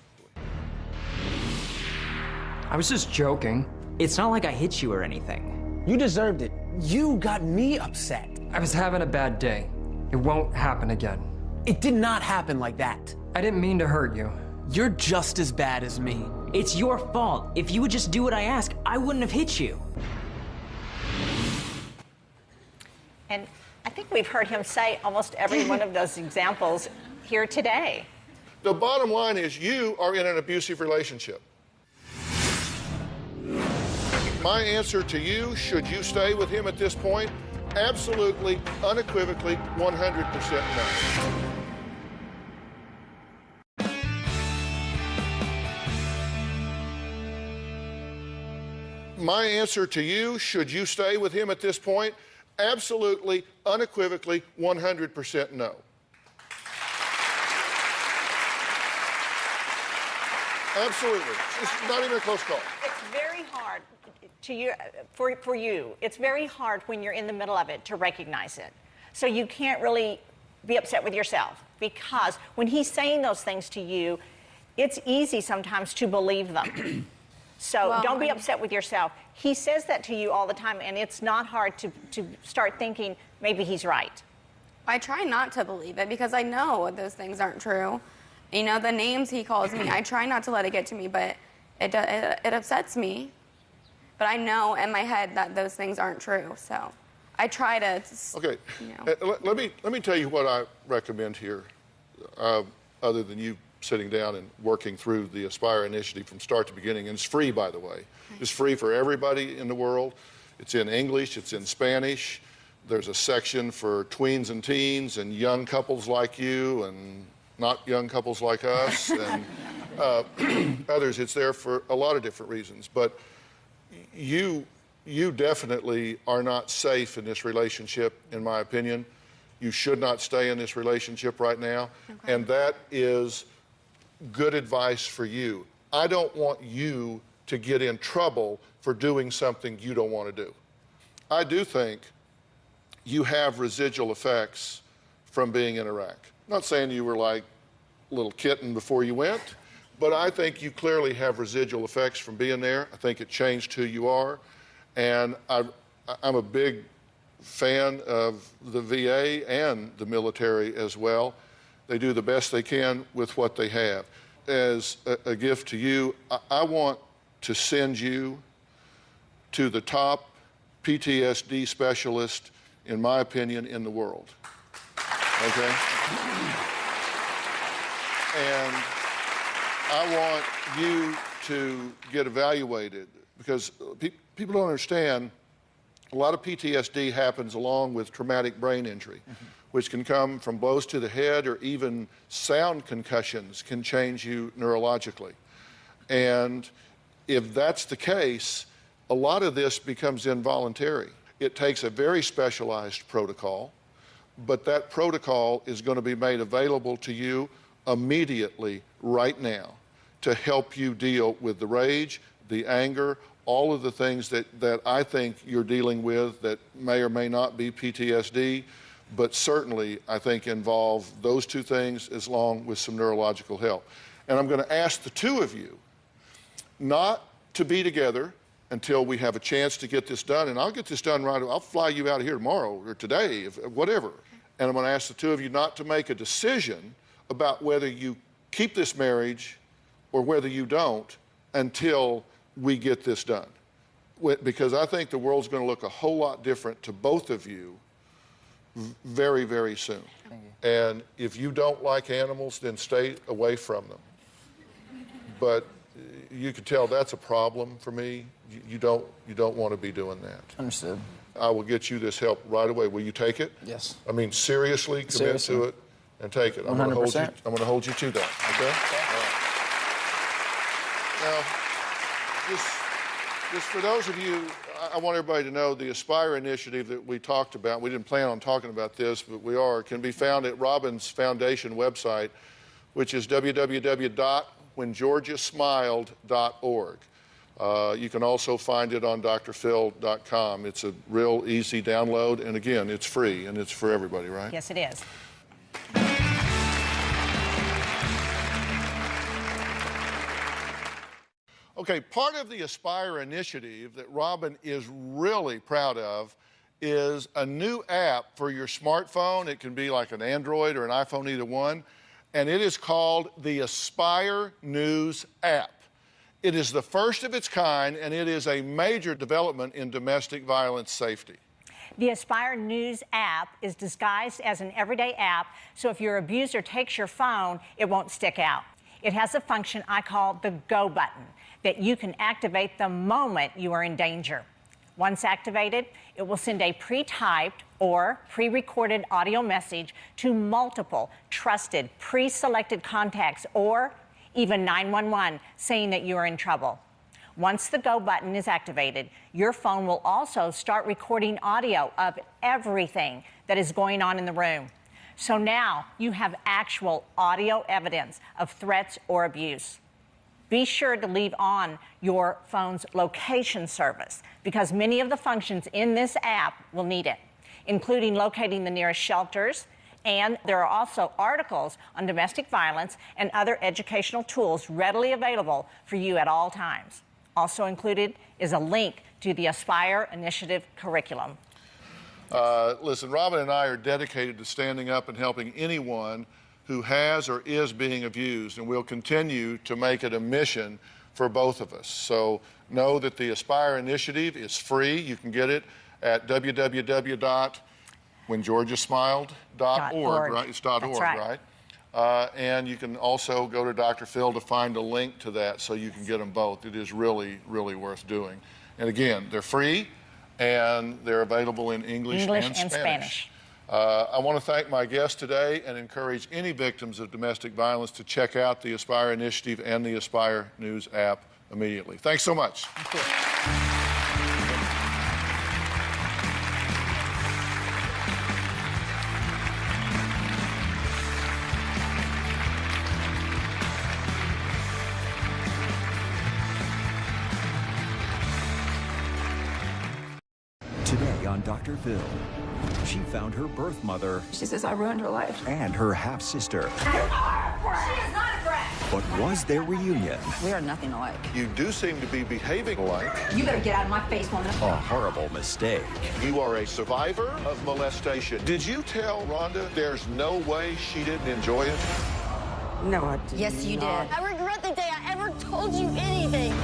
I was just joking. It's not like I hit you or anything. You deserved it. You got me upset. I was having a bad day. It won't happen again. It did not happen like that. I didn't mean to hurt you. You're just as bad as me. It's your fault. If you would just do what I ask, I wouldn't have hit you. And I think we've heard him say almost every one of those examples here today. The bottom line is you are in an abusive relationship. My answer to you, should you stay with him at this point? Absolutely, unequivocally, 100% no. My answer to you, should you stay with him at this point? Absolutely, unequivocally, 100% no. Absolutely. It's not even a close call. It's very hard for you. It's very hard when you're in the middle of it to recognize it. So you can't really be upset with yourself, because when he's saying those things to you, it's easy sometimes to believe them. So Well, don't be upset with yourself. He says that to you all the time, and it's not hard to start thinking maybe he's right. I try not to believe it because I know those things aren't true. You know, the names he calls me, I try not to let it get to me, but it upsets me. But I know in my head that those things aren't true, so I try to, Okay, you know. let me tell you what I recommend here, other than you sitting down and working through the Aspire initiative from start to beginning. And it's free, by the way. It's free for everybody in the world. It's in English, it's in Spanish. There's a section for tweens and teens and young couples like you and not young couples like us and others. It's there for a lot of different reasons. But you definitely are not safe in this relationship, in my opinion. You should not stay in this relationship right now. Okay. And that is good advice for you. I don't want you to get in trouble for doing something you don't want to do. I do think you have residual effects from being in Iraq. I'm not saying you were like a little kitten before you went, but I think you clearly have residual effects from being there. I think it changed who you are. And I'm a big fan of the VA and the military as well. They do the best they can with what they have. As a gift to you, I want to send you to the top PTSD specialist, in my opinion, in the world. Okay? And I want you to get evaluated because people don't understand a lot of PTSD happens along with traumatic brain injury, which can come from blows to the head or even sound concussions can change you neurologically. And if that's the case, a lot of this becomes involuntary. It takes a very specialized protocol, but that protocol is going to be made available to you immediately right now to help you deal with the rage, the anger, all of the things that I think you're dealing with that may or may not be PTSD, but certainly I think involve those two things as long with some neurological help. And I'm going to ask the two of you not to be together until we have a chance to get this done. And I'll get this done right away. I'll fly you out of here tomorrow or today, whatever. And I'm going to ask the two of you not to make a decision about whether you keep this marriage or whether you don't until we get this done. Because I think the world's going to look a whole lot different to both of you very, very soon. And if you don't like animals, then stay away from them. But you can tell that's a problem for me. You don't want to be doing that. Understood. I will get you this help right away. Will you take it? Yes. I mean, seriously commit to it and take it. 100%. I'm going to hold you to that, okay? All right. Now, just for those of you, I want everybody to know the Aspire initiative that we talked about, we didn't plan on talking about this, but we are, can be found at Robin's Foundation website, which is www.whengeorgiasmiled.org. You can also find it on drphill.com. It's a real easy download, and again, it's free, and it's for everybody, right? Yes, it is. Okay, part of the Aspire initiative that Robin is really proud of is a new app for your smartphone. It can be like an Android or an iPhone, either one, and it is called the Aspire News app. It is the first of its kind, and it is a major development in domestic violence safety. The Aspire News app is disguised as an everyday app, so if your abuser takes your phone, it won't stick out. It has a function I call the go button that you can activate the moment you are in danger. Once activated, it will send a pre-typed or pre-recorded audio message to multiple trusted, pre-selected contacts or even 911 saying that you are in trouble. Once the go button is activated, your phone will also start recording audio of everything that is going on in the room. So now you have actual audio evidence of threats or abuse. Be sure to leave on your phone's location service because many of the functions in this app will need it, including locating the nearest shelters, and there are also articles on domestic violence and other educational tools readily available for you at all times. Also included is a link to the Aspire Initiative curriculum. Listen, Robin and I are dedicated to standing up and helping anyone who has or is being abused, and we'll continue to make it a mission for both of us. So know that the Aspire Initiative is free. You can get it at www.whengeorgiasmiled.org, right? It's .org, right? And you can also go to Dr. Phill to find a link to that so you can get them both. It is really, really worth doing. And again, they're free and they're available in English and Spanish. I want to thank my guest today and encourage any victims of domestic violence to check out the Aspire Initiative and the Aspire News app immediately. Thanks so much. Thank you. Today on Dr. Phill, she found her birth mother. She says I ruined her life. And her half-sister. She is not a brat. But was their reunion We are nothing alike. You do seem to be behaving like You better get out of my face, woman. a horrible mistake? you are a survivor of molestation. Did you tell Rhonda there's no way she didn't enjoy it? No, I didn't. Yes, you did. I regret the day I ever told you anything.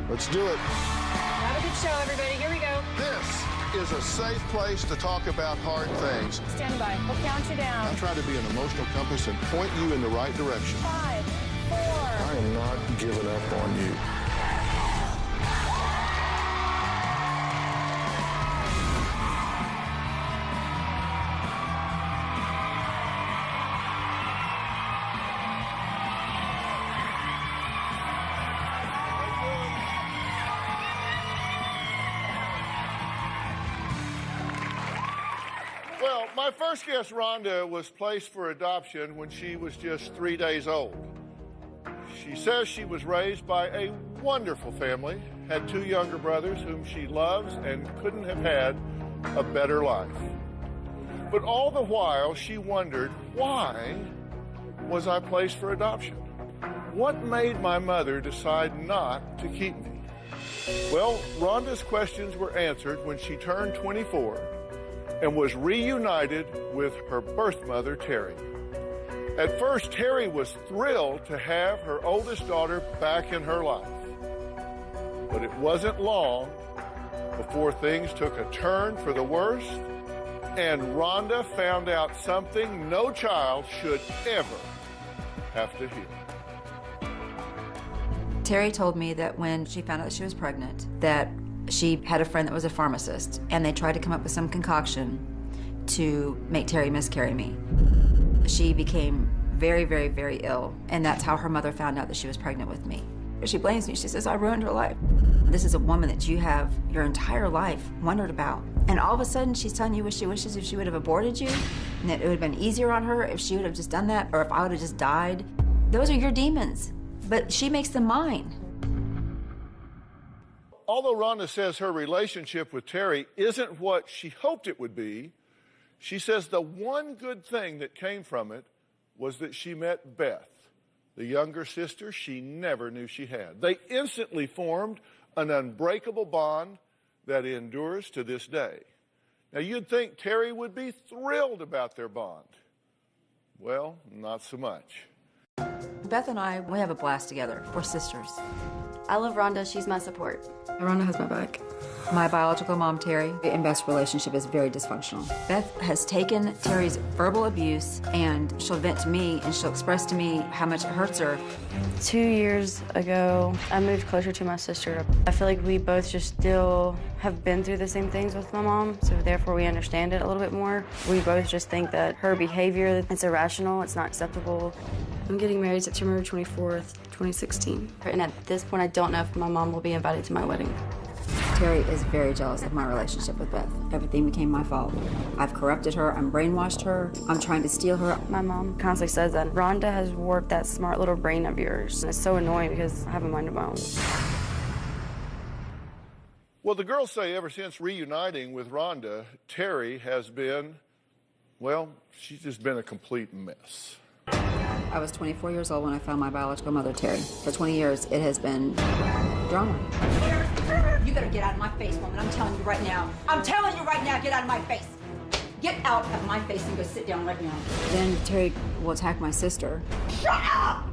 Let's do it. Have a good show, everybody. Here we go. This is a safe place to talk about hard things. Stand by. We'll count you down. I'm trying to be an emotional compass and point you in the right direction. 5, 4. I am not giving up on you. Well, my first guest, Rhonda, was placed for adoption when she was just 3 days old. She says she was raised by a wonderful family, had 2 younger brothers whom she loves and couldn't have had a better life. But all the while, she wondered, why was I placed for adoption? What made my mother decide not to keep me? Well, Rhonda's questions were answered when she turned 24 and was reunited with her birth mother, Terry. At first, Terry was thrilled to have her oldest daughter back in her life. But it wasn't long before things took a turn for the worst, and Rhonda found out something no child should ever have to hear. Terry told me that when she found out that she was pregnant, that she had a friend that was a pharmacist, and they tried to come up with some concoction to make Terry miscarry me. She became very, very, very ill, and that's how her mother found out that she was pregnant with me. She blames me. She says, I ruined her life. This is a woman that you have your entire life wondered about, and all of a sudden she's telling you what she wishes if she would have aborted you, and that it would have been easier on her if she would have just done that, or if I would have just died. Those are your demons, but she makes them mine. Although Rhonda says her relationship with Terry isn't what she hoped it would be, she says the one good thing that came from it was that she met Beth, the younger sister she never knew she had. They instantly formed an unbreakable bond that endures to this day. Now, you'd think Terry would be thrilled about their bond. Well, not so much. Beth and I, we have a blast together. We're sisters. I love Rhonda. She's my support. Rhonda has my back. My biological mom, Terry, and Beth's relationship is very dysfunctional. Beth has taken Terry's verbal abuse and she'll vent to me and she'll express to me how much it hurts her. 2 years ago, I moved closer to my sister. I feel like we both just still have been through the same things with my mom, so therefore we understand it a little bit more. We both just think that her behavior, it's irrational, it's not acceptable. I'm getting married September 24th, 2016. And at this point, I don't know if my mom will be invited to my wedding. Terry is very jealous of my relationship with Beth. Everything became my fault. I've corrupted her, I'm brainwashed her, I'm trying to steal her. My mom constantly says that Rhonda has warped that smart little brain of yours. And it's so annoying because I have a mind of my own. Well, the girls say ever since reuniting with Rhonda, Terry has been, well, she's just been a complete mess. I was 24 years old when I found my biological mother, Terry. For 20 years, it has been drama. You better get out of my face, woman. I'm telling you right now. I'm telling you right now, get out of my face. Get out of my face and go sit down right now. Then Terry will attack my sister. Shut up!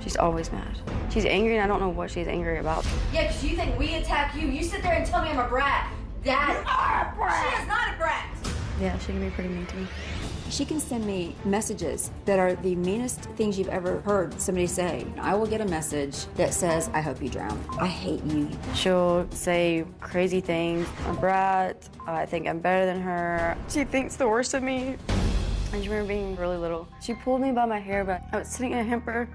She's always mad. She's angry, and I don't know what she's angry about. Yeah, because you think we attack you. You sit there and tell me I'm a brat. Dad, you are a brat. She is not a brat. Yeah, she can be pretty mean to me. She can send me messages that are the meanest things you've ever heard somebody say. I will get a message that says, I hope you drown. I hate you. She'll say crazy things. I'm a brat. I think I'm better than her. She thinks the worst of me. I just remember being really little. She pulled me by my hair, but I was sitting in a hamper,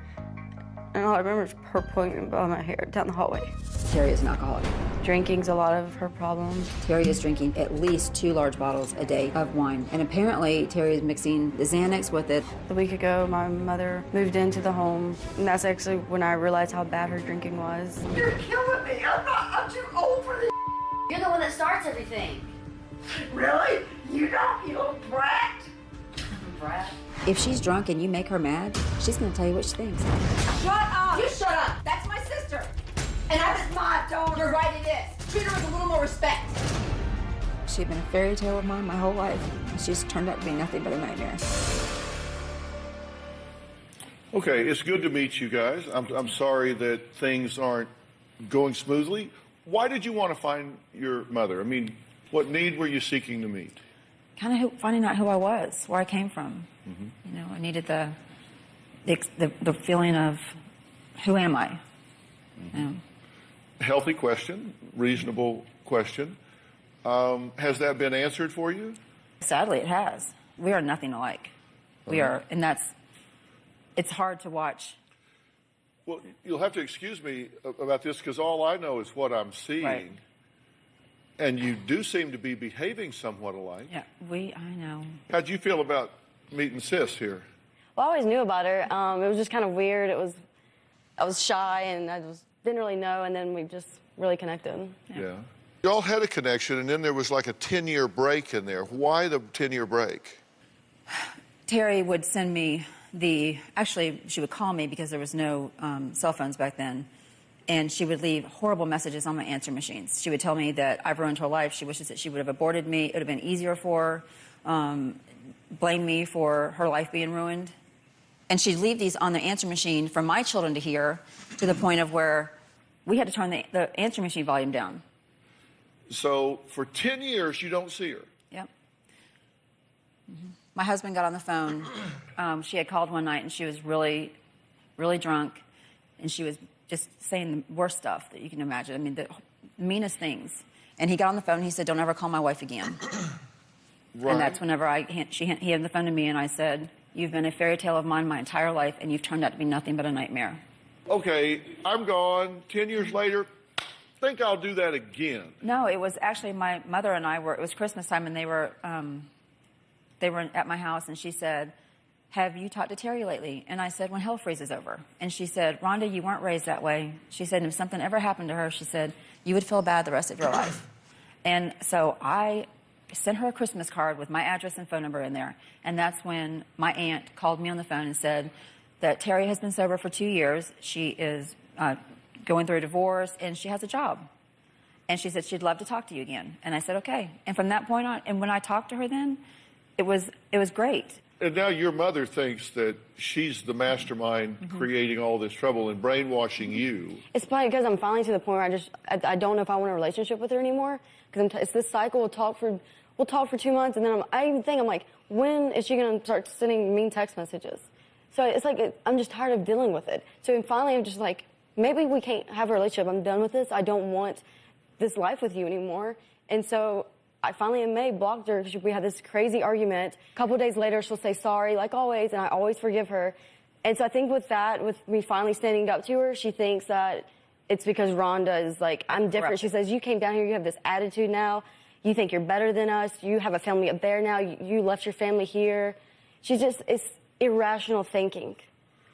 and all I remember is her pulling me by my hair down the hallway. Terry is an alcoholic. Drinking's a lot of her problems. Terry is drinking at least 2 large bottles a day of wine. And apparently, Terry is mixing the Xanax with it. A week ago, my mother moved into the home, and that's actually when I realized how bad her drinking was. You're killing me. I'm too old for this. You're the one that starts everything. Really? You don't, you little brat. Brat. If she's drunk and you make her mad, she's going to tell you what she thinks. Shut up! You shut up! That's my sister! And I was my daughter. You're right, it is. Treat her with a little more respect. She's been a fairy tale of mine my whole life, and she's turned out to be nothing but a nightmare. Okay, it's good to meet you guys. I'm sorry that things aren't going smoothly. Why did you want to find your mother? I mean, what need were you seeking to meet? Kind of finding out who I was, where I came from. Mm-hmm. You know, I needed the feeling of who am I? Mm-hmm. You know? Healthy question, reasonable question. Has that been answered for you? Sadly, it has. We are nothing alike. We are, and it's hard to watch. Well, you'll have to excuse me about this because all I know is what I'm seeing. Right. And you do seem to be behaving somewhat alike. Yeah, I know. How'd you feel about meeting Sis here? Well, I always knew about her. It was just kind of weird. I was shy, and I didn't really know, and then we just really connected. Yeah. You all had a connection, and then there was like a 10-year break in there. Why the 10-year break? Terry would send me actually, she would call me because there was no cell phones back then, and she would leave horrible messages on my answer machines. She would tell me that I've ruined her life. She wishes that she would have aborted me. It would have been easier for her. Blame me for her life being ruined. And she'd leave these on the answer machine for my children to hear, to the point of where we had to turn the answer machine volume down. So for 10 years, you don't see her? Yep. Mm-hmm. My husband got on the phone. She had called one night, and she was really, really drunk, and she was just saying the worst stuff that you can imagine. I mean, the meanest things. And he got on the phone, and he said, don't ever call my wife again. Right. And that's whenever he handed the phone to me, and I said, you've been a fairy tale of mine my entire life, and you've turned out to be nothing but a nightmare. Okay, I'm gone. 10 years later, think I'll do that again. No, it was actually my mother and I it was Christmas time, and they were at my house, and she said, have you talked to Terry lately? And I said, when hell freezes over. And she said, Rhonda, you weren't raised that way. She said, if something ever happened to her, she said, you would feel bad the rest of your life. And so I sent her a Christmas card with my address and phone number in there. And that's when my aunt called me on the phone and said that Terry has been sober for 2 years. She is going through a divorce, and she has a job. And she said she'd love to talk to you again. And I said, okay. And from that point on, and when I talked to her then, it was great. And now your mother thinks that she's the mastermind creating all this trouble and brainwashing you. It's probably because I'm finally to the point where I don't know if I want a relationship with her anymore. Because it's this cycle. We'll talk for 2 months, and then I'm like, when is she going to start sending mean text messages? So it's like I'm just tired of dealing with it. So finally I'm just like, maybe we can't have a relationship. I'm done with this. I don't want this life with you anymore. And so I finally in May blocked her because we had this crazy argument. A couple of days later, she'll say sorry, like always, and I always forgive her. And so I think with me finally standing up to her, she thinks that it's because Rhonda is like, I'm different. Right. She says, you came down here, you have this attitude now. You think you're better than us. You have a family up there now. You left your family here. it's irrational thinking.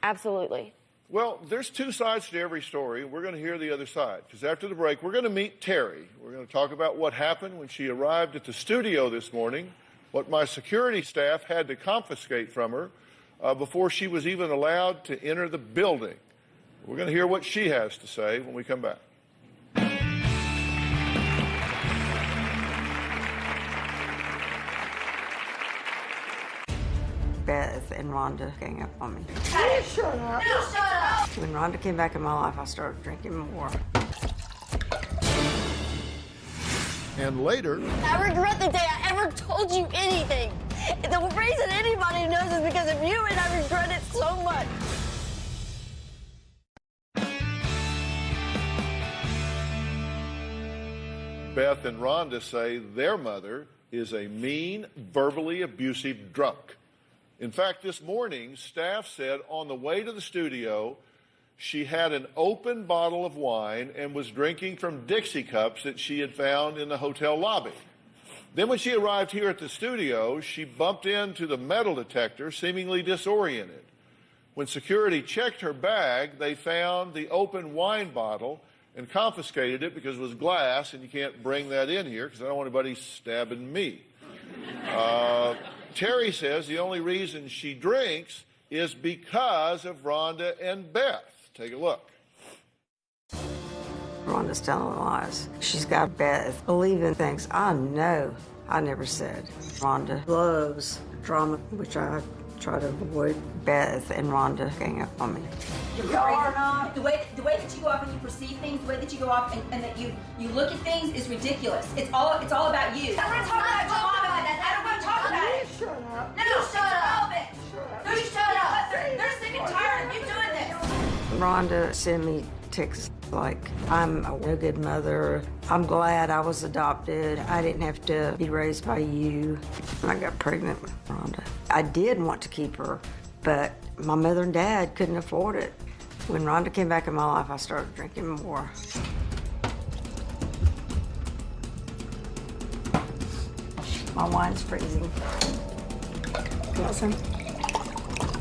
Absolutely. Well, there's 2 sides to every story. We're going to hear the other side, because after the break, we're going to meet Terry. We're going to talk about what happened when she arrived at the studio this morning, what my security staff had to confiscate from her before she was even allowed to enter the building. We're going to hear what she has to say when we come back. Beth and Rhonda gang up on me. Hey, shut up. No, shut up. When Rhonda came back in my life, I started drinking more. And later, I regret the day I ever told you anything. The reason anybody knows is because of you, and I regret it so much. Beth and Rhonda say their mother is a mean, verbally abusive drunk. In fact, this morning, staff said on the way to the studio, she had an open bottle of wine and was drinking from Dixie cups that she had found in the hotel lobby. Then when she arrived here at the studio, she bumped into the metal detector, seemingly disoriented. When security checked her bag, they found the open wine bottle and confiscated it because it was glass, and you can't bring that in here because I don't want anybody stabbing me. Terry says the only reason she drinks is because of Rhonda and Beth. Take a look. Rhonda's telling lies. She's got Beth believing things I know I never said. Rhonda loves drama, which I try to avoid. Beth and Rhonda gang up on me. You're not. The way that you go off and you perceive things, the way that you go off and that you look at things is ridiculous. It's all about you. I don't want to talk about your mom about that. I don't want to talk about it. Shut up. No, shut up. No, you shut up. They're sick and tired of you doing this. Rhonda sent me texts like, I'm a no good mother. I'm glad I was adopted. I didn't have to be raised by you. And I got pregnant with Rhonda. I did want to keep her, but my mother and dad couldn't afford it. When Rhonda came back in my life, I started drinking more. My wine's freezing. Listen,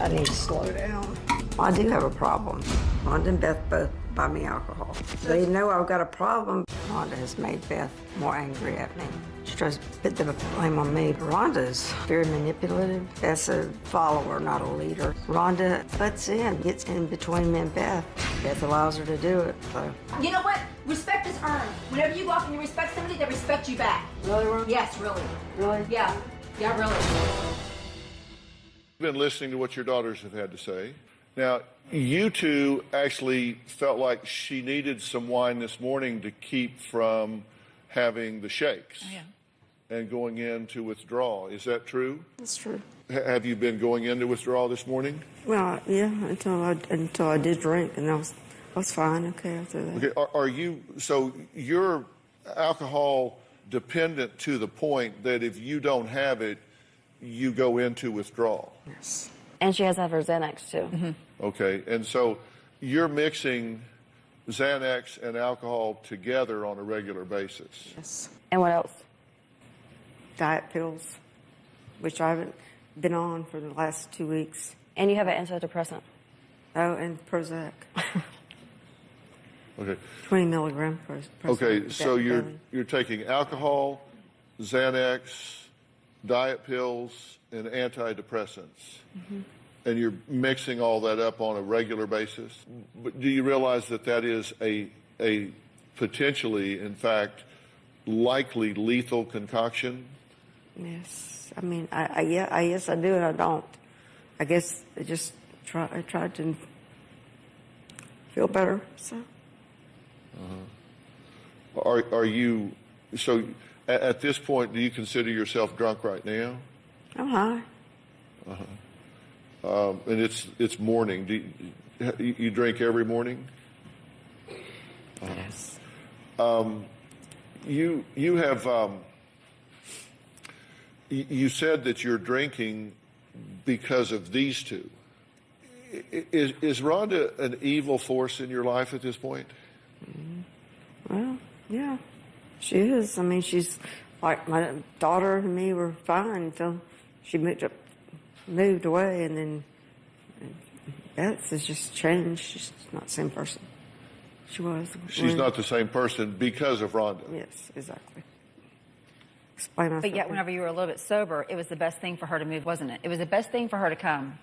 I need to slow down. I do have a problem. Rhonda and Beth both buy me alcohol. They know I've got a problem. Rhonda has made Beth more angry at me. She tries to put the blame on me. Rhonda's very manipulative. Beth's a follower, not a leader. Rhonda butts in, gets in between me and Beth. Beth allows her to do it, so. You know what? Respect is earned. Whenever you go off and you respect somebody, they respect you back. Really, Rhonda? Yes, really. Really? Yeah. Yeah, really. You've been listening to what your daughters have had to say. Now, you two actually felt like she needed some wine this morning to keep from having the shakes and going into withdrawal. Is that true? That's true. Have you been going into withdrawal this morning? Well, yeah, until I did drink, and I was fine, okay, after that. Okay, are you, so you're alcohol dependent to the point that if you don't have it, you go into withdrawal? Yes. And she has to have her Xanax, too. Mm-hmm. Okay, and so you're mixing Xanax and alcohol together on a regular basis? Yes. And what else? Diet pills, which I haven't been on for the last 2 weeks. And you have an antidepressant. Oh, and Prozac. Okay. 20 milligram Prozac. Okay, so you're taking alcohol, Xanax, diet pills, and antidepressants. Mm-hmm. And you're mixing all that up on a regular basis. But do you realize that that is a potentially, in fact, likely lethal concoction? Yes. I mean, yes, I do and I don't. I guess I just I tried to feel better, so. Are you, so at this point, do you consider yourself drunk right now? I'm high. And it's morning. Do you drink every morning? Yes. You have you said that you're drinking because of these two. Is Rhonda an evil force in your life at this point? Well, yeah, she is. I mean, she's like my daughter and me were fine until she moved away, and then Beth has just changed. She's not the same person she was. She's not the same person because of Rhonda. Yes, exactly. Explain myself. But yet, whenever you were a little bit sober, it was the best thing for her to move, wasn't it? It was the best thing for her to come.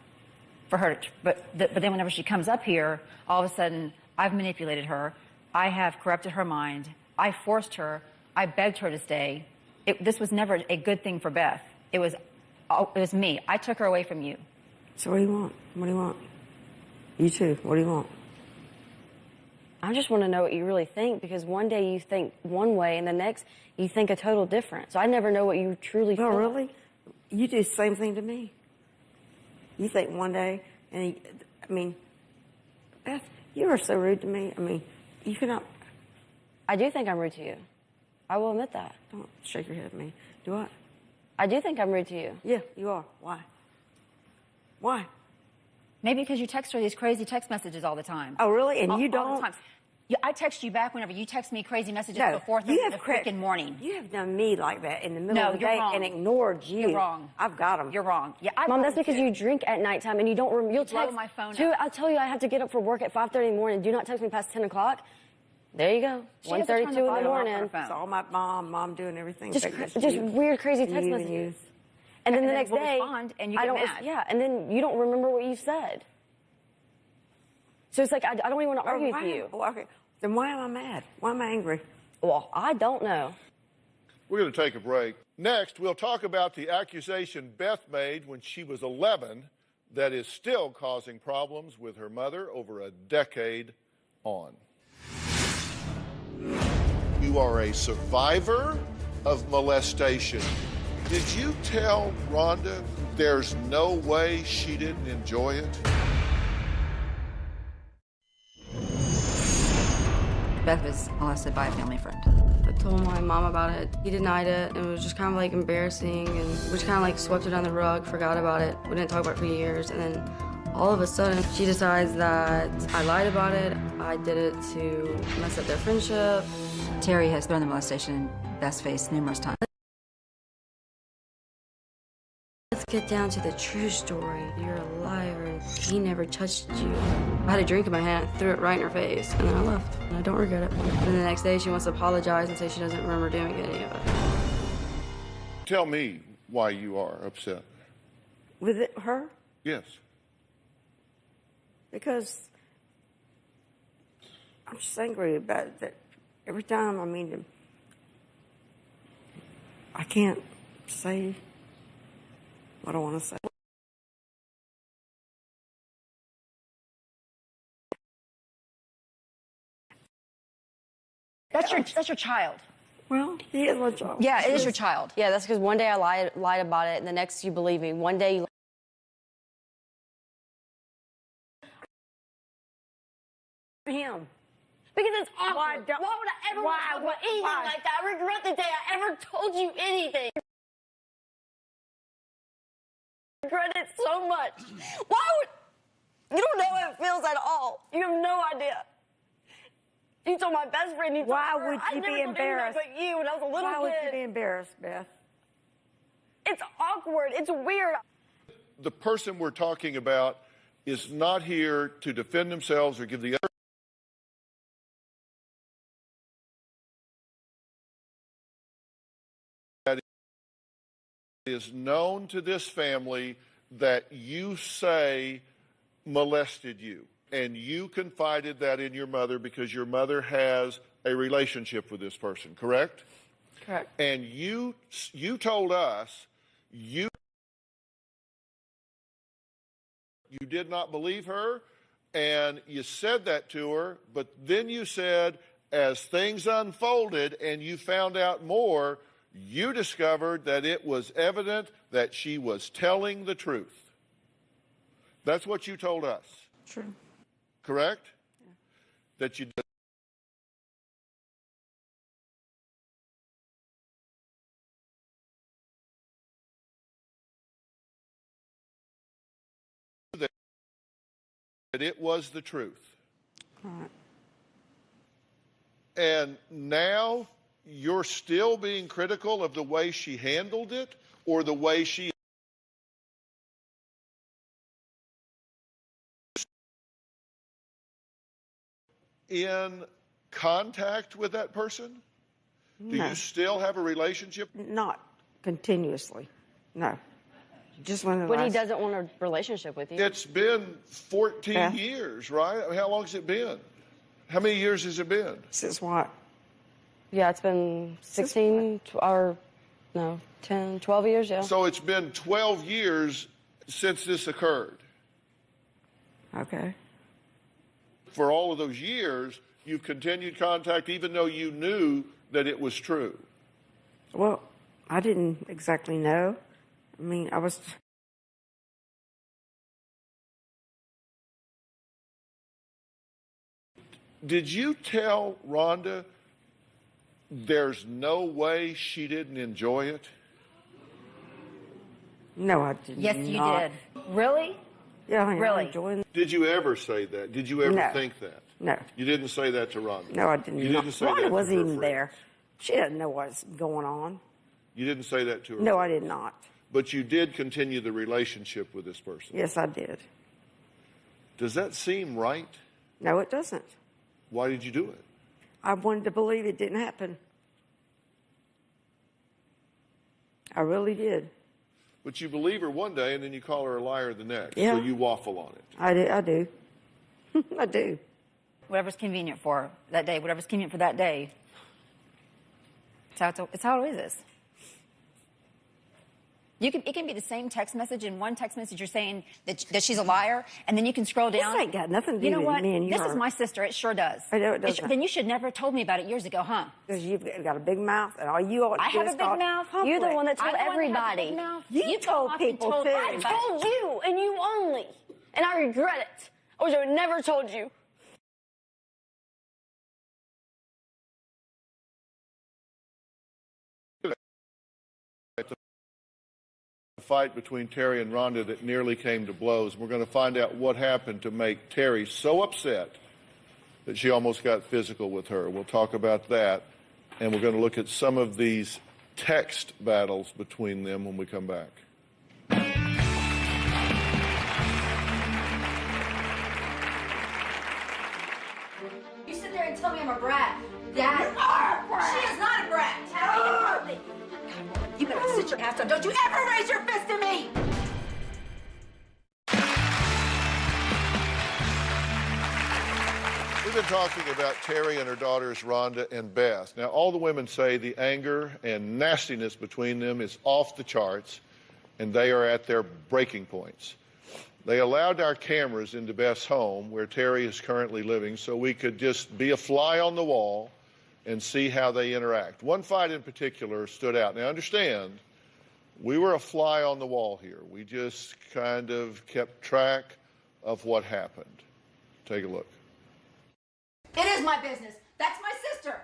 But then whenever she comes up here, all of a sudden, I've manipulated her. I have corrupted her mind. I forced her. I begged her to stay. This was never a good thing for Beth. It was me. I took her away from you. So what do you want? What do you want? You too. What do you want? I just want to know what you really think, because one day you think one way and the next you think a total different. So I never know what you truly feel. Oh, really? You do the same thing to me. You think one day, and I mean, Beth, you are so rude to me. I mean, you cannot. I do think I'm rude to you. I will admit that. Don't shake your head at me. Do what? I do think I'm rude to you. Yeah, you are. Why? Why? Maybe because you text her these crazy text messages all the time. Oh, really? And you All don't? the time. Yeah, I text you back whenever you text me crazy messages No, before you have the freaking morning. You have done me like that in the middle No, of the you're day wrong. and ignored you. You're wrong. I've got them. You're wrong. Yeah, Mom, that's because you drink at nighttime and you don't remember. You'll Blow text my phone too. up. I'll tell you, I have to get up for work at 5:30 in the morning. Do not text me past 10 o'clock. There you go. She has to turn 1:32 the in the volume off morning. her phone. It's all my mom doing everything. Just weird, crazy text messages. And then the next we'll day, respond and you I get don't. mad. Yeah, and then you don't remember what you said. So it's like I don't even want to argue with you. Oh, okay. Then why am I mad? Why am I angry? Well, I don't know. We're going to take a break. Next, we'll talk about the accusation Beth made when she was 11 that is still causing problems with her mother over a decade on. You are a survivor of molestation. Did you tell Rhonda there's no way she didn't enjoy it? Beth was molested by a family friend. I told my mom about it. He denied it, and it was just kind of like embarrassing, and we just kind of like swept it under the rug, forgot about it. We didn't talk about it for years, and then all of a sudden, she decides that I lied about it. I did it to mess up their friendship. Terry has thrown the molestation in Beth's face numerous times. Let's get down to the true story. You're a liar, and he never touched you. I had a drink in my hand, threw it right in her face, and then I left. And I don't regret it. And the next day, she wants to apologize and say she doesn't remember doing any of it. Tell me why you are upset. With her? Yes. Because I'm just angry about it, that every time I meet him, I can't say what I want to say. That's your child. Well, he is my child. Yeah, it is your child. Yeah, that's because one day I lied about it, and the next you believe me. One day you. Him. Because it's awkward. Why would I ever want to talk about anything like that? I regret the day I ever told you anything. I regret it so much. Why would... You don't know how it feels at all. You have no idea. You told my best friend you told Why her. would I you never be told anyone embarrassed? but you when I was a little Why kid. would you be embarrassed, Beth? It's awkward. It's weird. The person we're talking about is not here to defend themselves or give the other. That is known to this family that you say molested you, and you confided that in your mother because your mother has a relationship with this person, correct? Correct. And you told us you did not believe her, and you said that to her, but then you said as things unfolded and you found out more, you discovered that it was evident that she was telling the truth. That's what you told us. True. Correct? Yeah. That you did. That it was the truth. All right. And now you're still being critical of the way she handled it or the way she in contact with that person? Do No. you still have a relationship? Not continuously. No. Just when But he doesn't want a relationship with you. It's been 14 Beth? years, right? I mean, how long has it been? How many years has it been? Since what? Yeah, it's been 16 or no, 10, 12 years, yeah. So it's been 12 years since this occurred. Okay. For all of those years, you've continued contact even though you knew that it was true. Well, I didn't exactly know. I mean, I was... Did you tell Rhonda there's no way she didn't enjoy it? No, I didn't. Yes, you did. Really? Yeah, I Really? enjoyed. Did you ever say that? Did you ever No. think that? No. You didn't say that to Rhonda? No, I didn't. You didn't say that Rhonda to wasn't her even friends? there. She doesn't know what's going on. You didn't say that to her? No, I friends? did not. But you did continue the relationship with this person? Yes, I did. Does that seem right? No, it doesn't. Why did you do it? I wanted to believe it didn't happen. I really did. But you believe her one day and then you call her a liar the next. Yeah. So you waffle on it. I do. I do. Whatever's convenient for her that day, whatever's convenient for that day. It's how it is. It can be the same text message. In one text message, you're saying that she's a liar, and then you can scroll down. This ain't got nothing to do You know with what? me and This her. is my sister. It sure does. I know it doesn't. Then you should never have told me about it years ago, huh? Because you've got a big mouth, and all you ought to I do have is a big talk mouth. public. You're the one that told I'm the one that has a everybody. big mouth. You told often people, told too. I everybody. told you, and you only. And I regret it. I wish I would never told you. Fight between Terry and Rhonda that nearly came to blows. We're going to find out what happened to make Terry so upset that she almost got physical with her. We'll talk about that, and we're going to look at some of these text battles between them when we come back. You sit there and tell me I'm a brat. Dad. You are a brat. She is not a brat. You better sit your ass down. Don't you ever raise your fist at me! We've been talking about Terry and her daughters, Rhonda and Beth. Now, all the women say the anger and nastiness between them is off the charts, and they are at their breaking points. They allowed our cameras into Beth's home, where Terry is currently living, so we could just be a fly on the wall and see how they interact. One fight in particular stood out. Now, understand, we were a fly on the wall here. We just kind of kept track of what happened. Take a look. It is my business. That's my sister.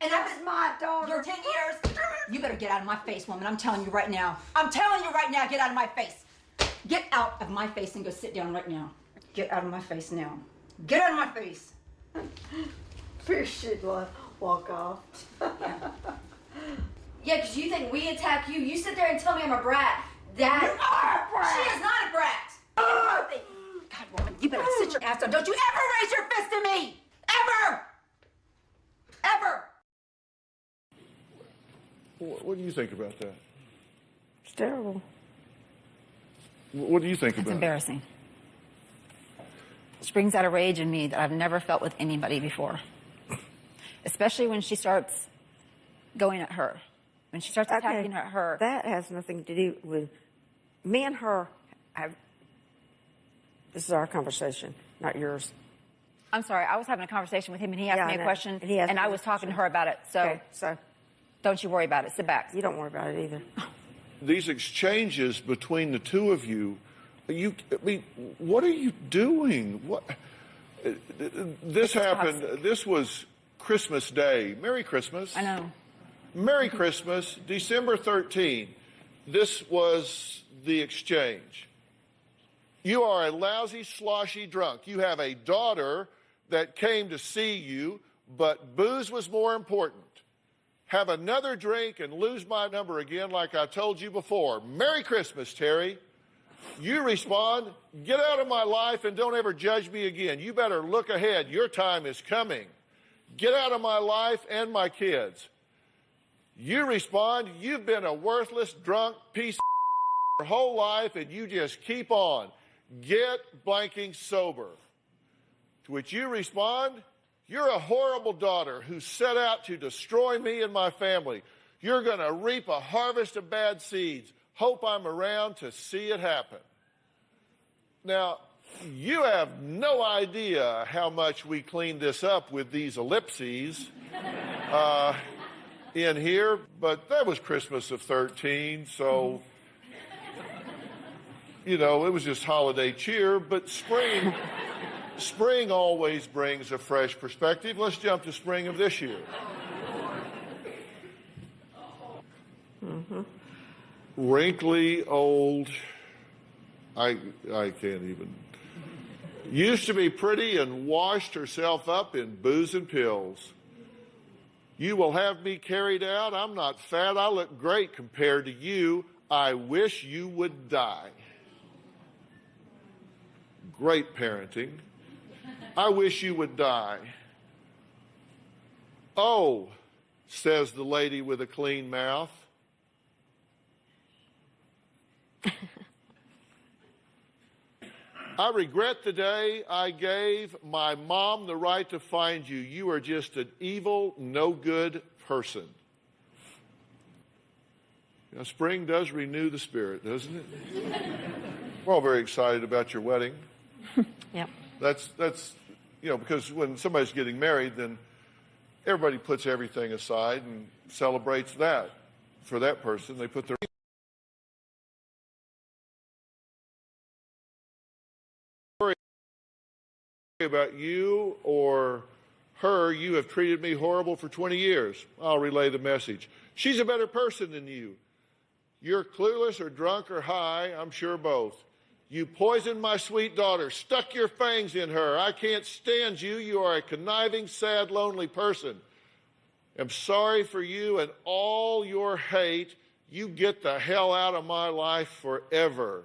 And that was my daughter. You're 10 years. You better get out of my face, woman. I'm telling you right now. I'm telling you right now, get out of my face. Get out of my face and go sit down right now. Get out of my face now. Get out of my face. Fish should walk off. Yeah, because you think we attack you. You sit there and tell me I'm a brat. Dad. You are a brat. She is not a brat. God, woman, you better sit your ass down. Don't you ever raise your fist at me. Ever. Ever. What do you think about that? It's terrible. What do you think It's about embarrassing. It springs out a rage in me that I've never felt with anybody before. Especially when she starts going at her. When she starts attacking her. That has nothing to do with me and her. This is our conversation, not yours. I'm sorry, I was having a conversation with him and he asked me a question and I was talking to her about it. So don't you worry about it. Sit back. You don't worry about it either. These exchanges between the two of you, what are you doing? This happened, toxic. This was Christmas Day. Merry Christmas. I know. Merry Christmas, December 13. This was the exchange. You are a lousy, sloshy drunk. You have a daughter that came to see you, but booze was more important. Have another drink and lose my number again like I told you before. Merry Christmas, Terry. You respond, get out of my life and don't ever judge me again. You better look ahead. Your time is coming. Get out of my life and my kids. You respond, you've been a worthless, drunk piece of your whole life and you just keep on. Get blanking sober. To which you respond, you're a horrible daughter who set out to destroy me and my family. You're going to reap a harvest of bad seeds. Hope I'm around to see it happen. Now, You have no idea how much we cleaned this up with these ellipses in here, but that was Christmas of 13, so, you know, it was just holiday cheer, but spring always brings a fresh perspective. Let's jump to spring of this year. Wrinkly, old, I can't even. Used to be pretty and washed herself up in booze and pills. You will have me carried out. I'm not fat. I look great compared to you. I wish you would die. Great parenting. I wish you would die. Oh, says the lady with a clean mouth. I regret the day I gave my mom the right to find you. You are just an evil, no good person. Now, spring does renew the spirit, doesn't it? We're all very excited about your wedding. Yep. That's you know, because when somebody's getting married, then everybody puts everything aside and celebrates that. For that person, they put their about you or her. You have treated me horrible for 20 years. I'll relay the message. She's a better person than you. You're clueless or drunk or high, I'm sure both. You poisoned my sweet daughter, stuck your fangs in her. I can't stand you. You are a conniving, sad, lonely person. I'm sorry for you and all your hate. You get the hell out of my life forever.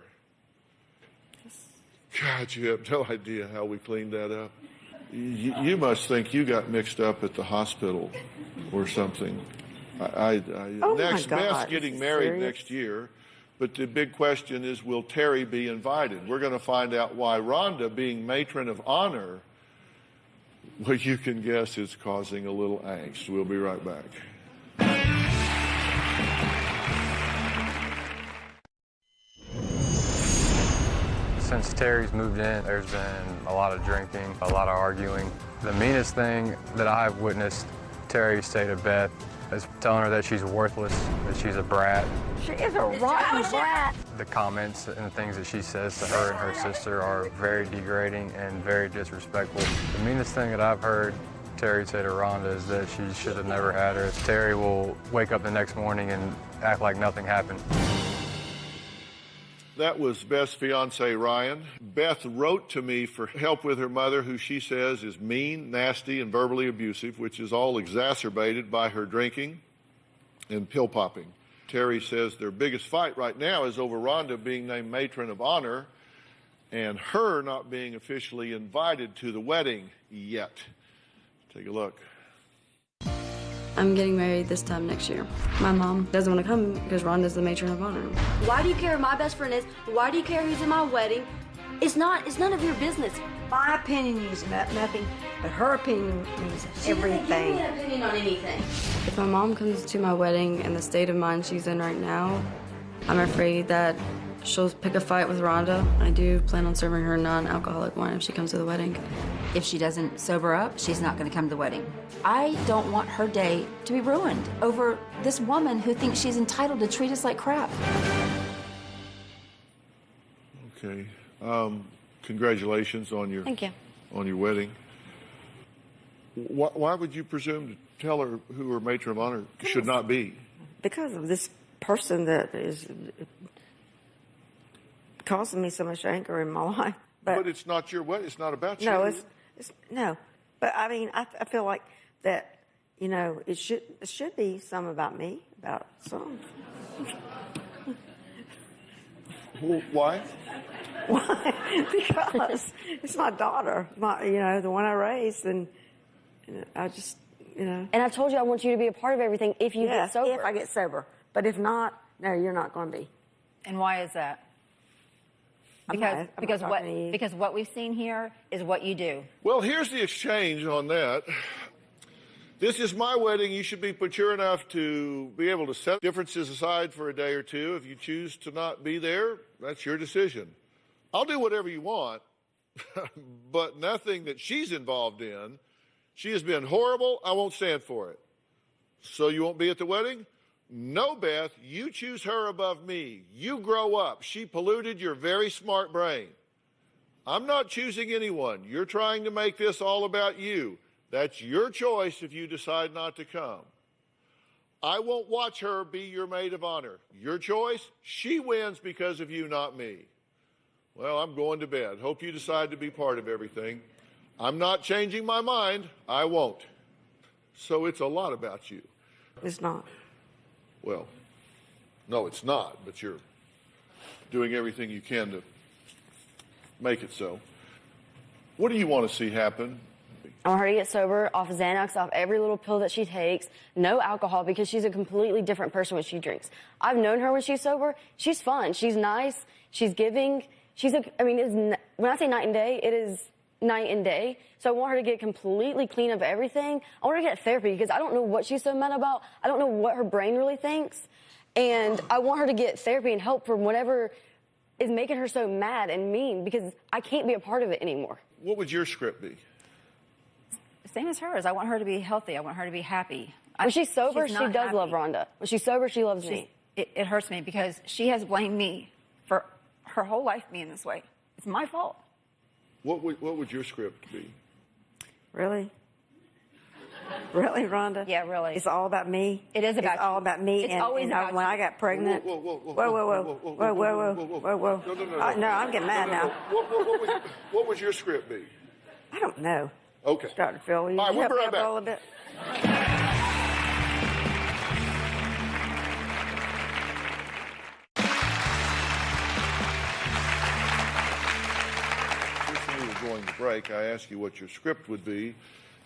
God, you have no idea how we cleaned that up. You must think you got mixed up at the hospital or something. Oh next, my God. Beth's getting married next year, but the big question is, will Terry be invited? We're going to find out why Rhonda, being matron of honor, well, you can guess is causing a little angst. We'll be right back. Since Terry's moved in, there's been a lot of drinking, a lot of arguing. The meanest thing that I've witnessed Terry say to Beth is telling her that she's worthless, that she's a brat. She is a rotten brat. The comments and the things that she says to her and her sister are very degrading and very disrespectful. The meanest thing that I've heard Terry say to Rhonda is that she should have never had her. Terry will wake up the next morning and act like nothing happened. That was Beth's fiance, Ryan. Beth wrote to me for help with her mother, who she says is mean, nasty, and verbally abusive, which is all exacerbated by her drinking and pill popping. Terry says their biggest fight right now is over Rhonda being named matron of honor and her not being officially invited to the wedding yet. Take a look. I'm getting married this time next year. My mom doesn't want to come because Rhonda's the matron of honor. Why do you care who my best friend is? Why do you care who's in my wedding? It's none of your business. My opinion means nothing, but her opinion means everything. She doesn't give me an opinion on anything. If my mom comes to my wedding in the state of mind she's in right now, I'm afraid that she'll pick a fight with Rhonda. I do plan on serving her non-alcoholic wine if she comes to the wedding. If she doesn't sober up, she's not going to come to the wedding. I don't want her day to be ruined over this woman who thinks she's entitled to treat us like crap. Okay. Congratulations on your Thank you. on your wedding. Why would you presume to tell her who her matron of honor should not be? Because of this person that is causing me so much anger in my life. But it's not your wedding. It's not about you. No, it's no. But I mean, I feel like that. You know, it should be some about me, about some. Why? Why? Because it's my daughter, the one I raised, and I just, And I've told you I want you to be a part of everything if you get sober. If I get sober. But if not, no, you're not going to be. And why is that? Because what we've seen here is what you do. Well, here's the exchange on that. This is my wedding. You should be mature enough to be able to set differences aside for a day or two. If you choose to not be there, that's your decision. I'll do whatever you want, but nothing that she's involved in. She has been horrible. I won't stand for it. So you won't be at the wedding? No, Beth, you choose her above me. You grow up. She polluted your very smart brain. I'm not choosing anyone. You're trying to make this all about you. That's your choice if you decide not to come. I won't watch her be your maid of honor. Your choice, she wins because of you, not me. Well, I'm going to bed. Hope you decide to be part of everything. I'm not changing my mind. I won't. So it's a lot about you. It's not. Well, no, it's not, but you're doing everything you can to make it so. What do you want to see happen? I want her to get sober, off Xanax, off every little pill that she takes, no alcohol, because she's a completely different person when she drinks. I've known her when she's sober. She's fun. She's nice. She's giving. When I say night and day, it is night and day. So I want her to get completely clean of everything. I want her to get therapy because I don't know what she's so mad about. I don't know what her brain really thinks. And I want her to get therapy and help from whatever is making her so mad and mean because I can't be a part of it anymore. What would your script be? Same as hers. I want her to be healthy. I want her to be happy. When she's sober, she does happy. love Rhonda. When she's sober, she loves me. It hurts me because she has blamed me for her whole life being this way. It's my fault. What would your script be? Really? Really, Rhonda? Yeah, really. It's all about me? It is about It's all about me. It's always about when you. I got pregnant. Whoa. No, I'm getting mad now. What would your script be? I don't know. Okay. Dr. Phill, will you All right, we'll help be me right out back. a little bit? Just when we were going to break, I asked you what your script would be,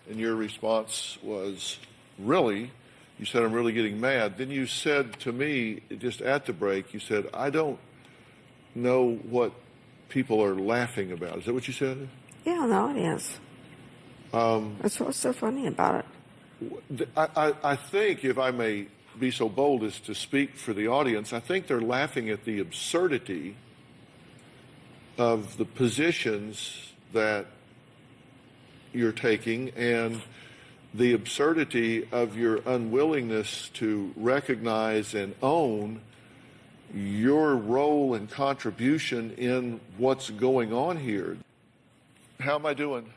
and your response was, really? You said, I'm really getting mad. Then you said to me, just at the break, you said, I don't know what people are laughing about. Is that what you said? Yeah, the audience. That's what's so funny about it. I think, if I may be so bold as to speak for the audience, I think they're laughing at the absurdity of the positions that you're taking and the absurdity of your unwillingness to recognize and own your role and contribution in what's going on here. How am I doing?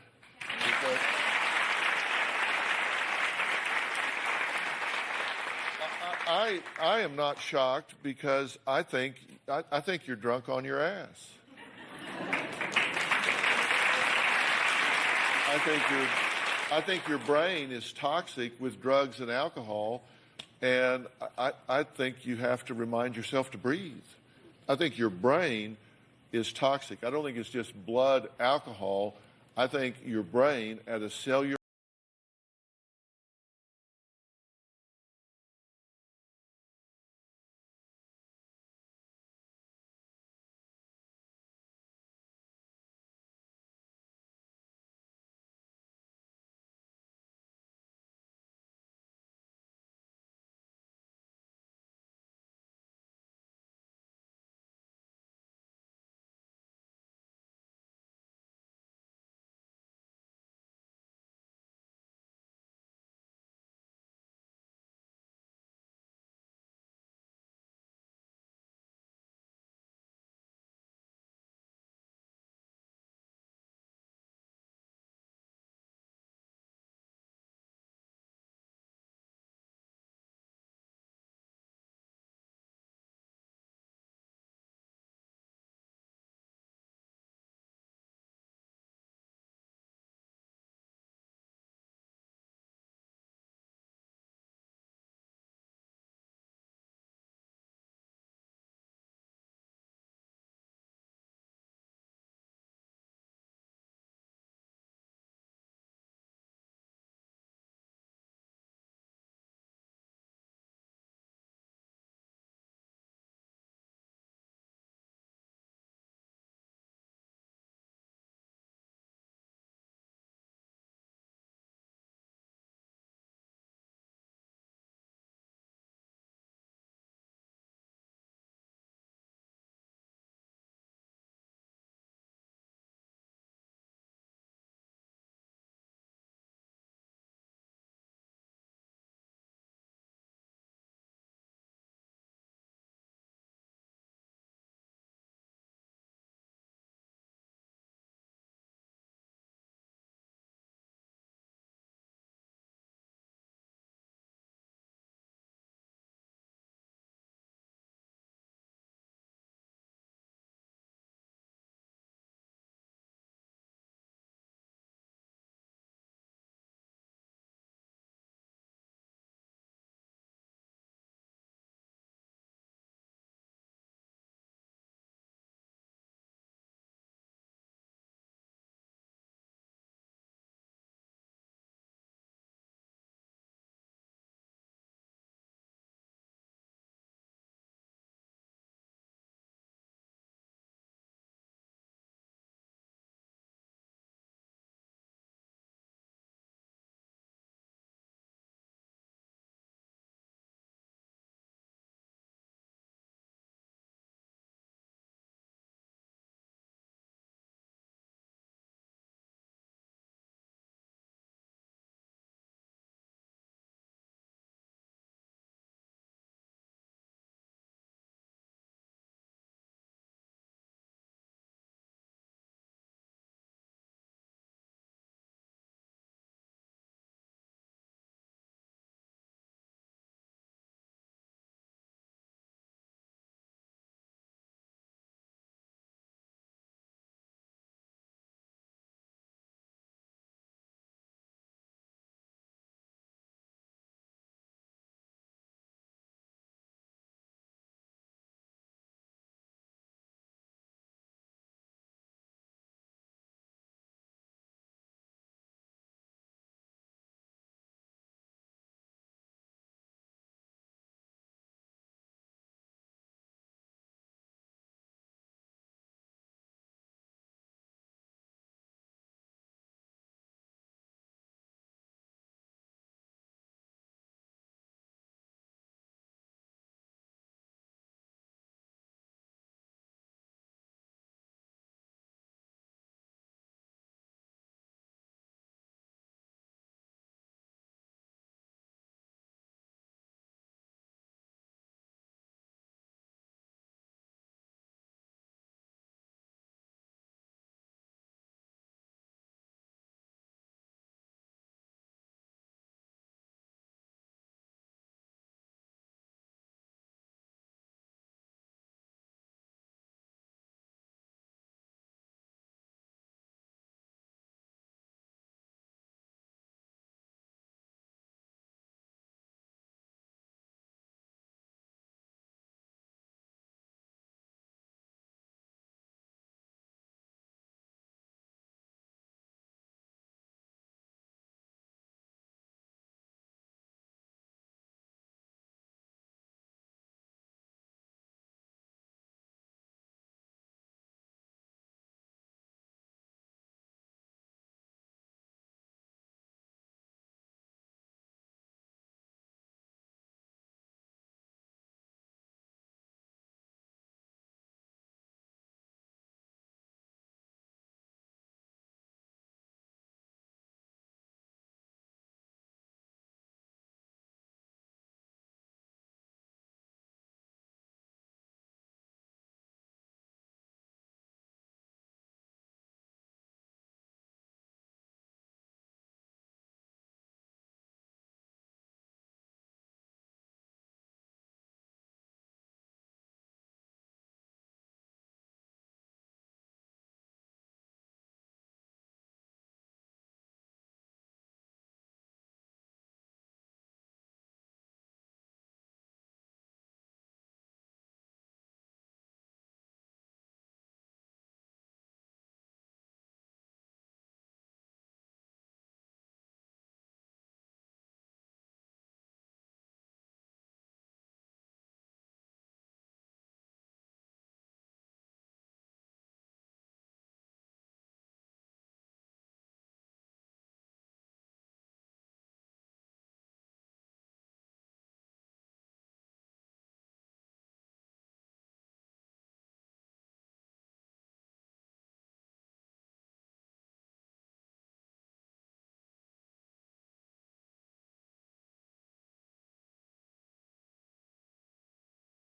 I am not shocked because I think you're drunk on your ass. I think your brain is toxic with drugs and alcohol, and I think you have to remind yourself to breathe. I think your brain is toxic. I don't think it's just blood alcohol. I think your brain at a cellular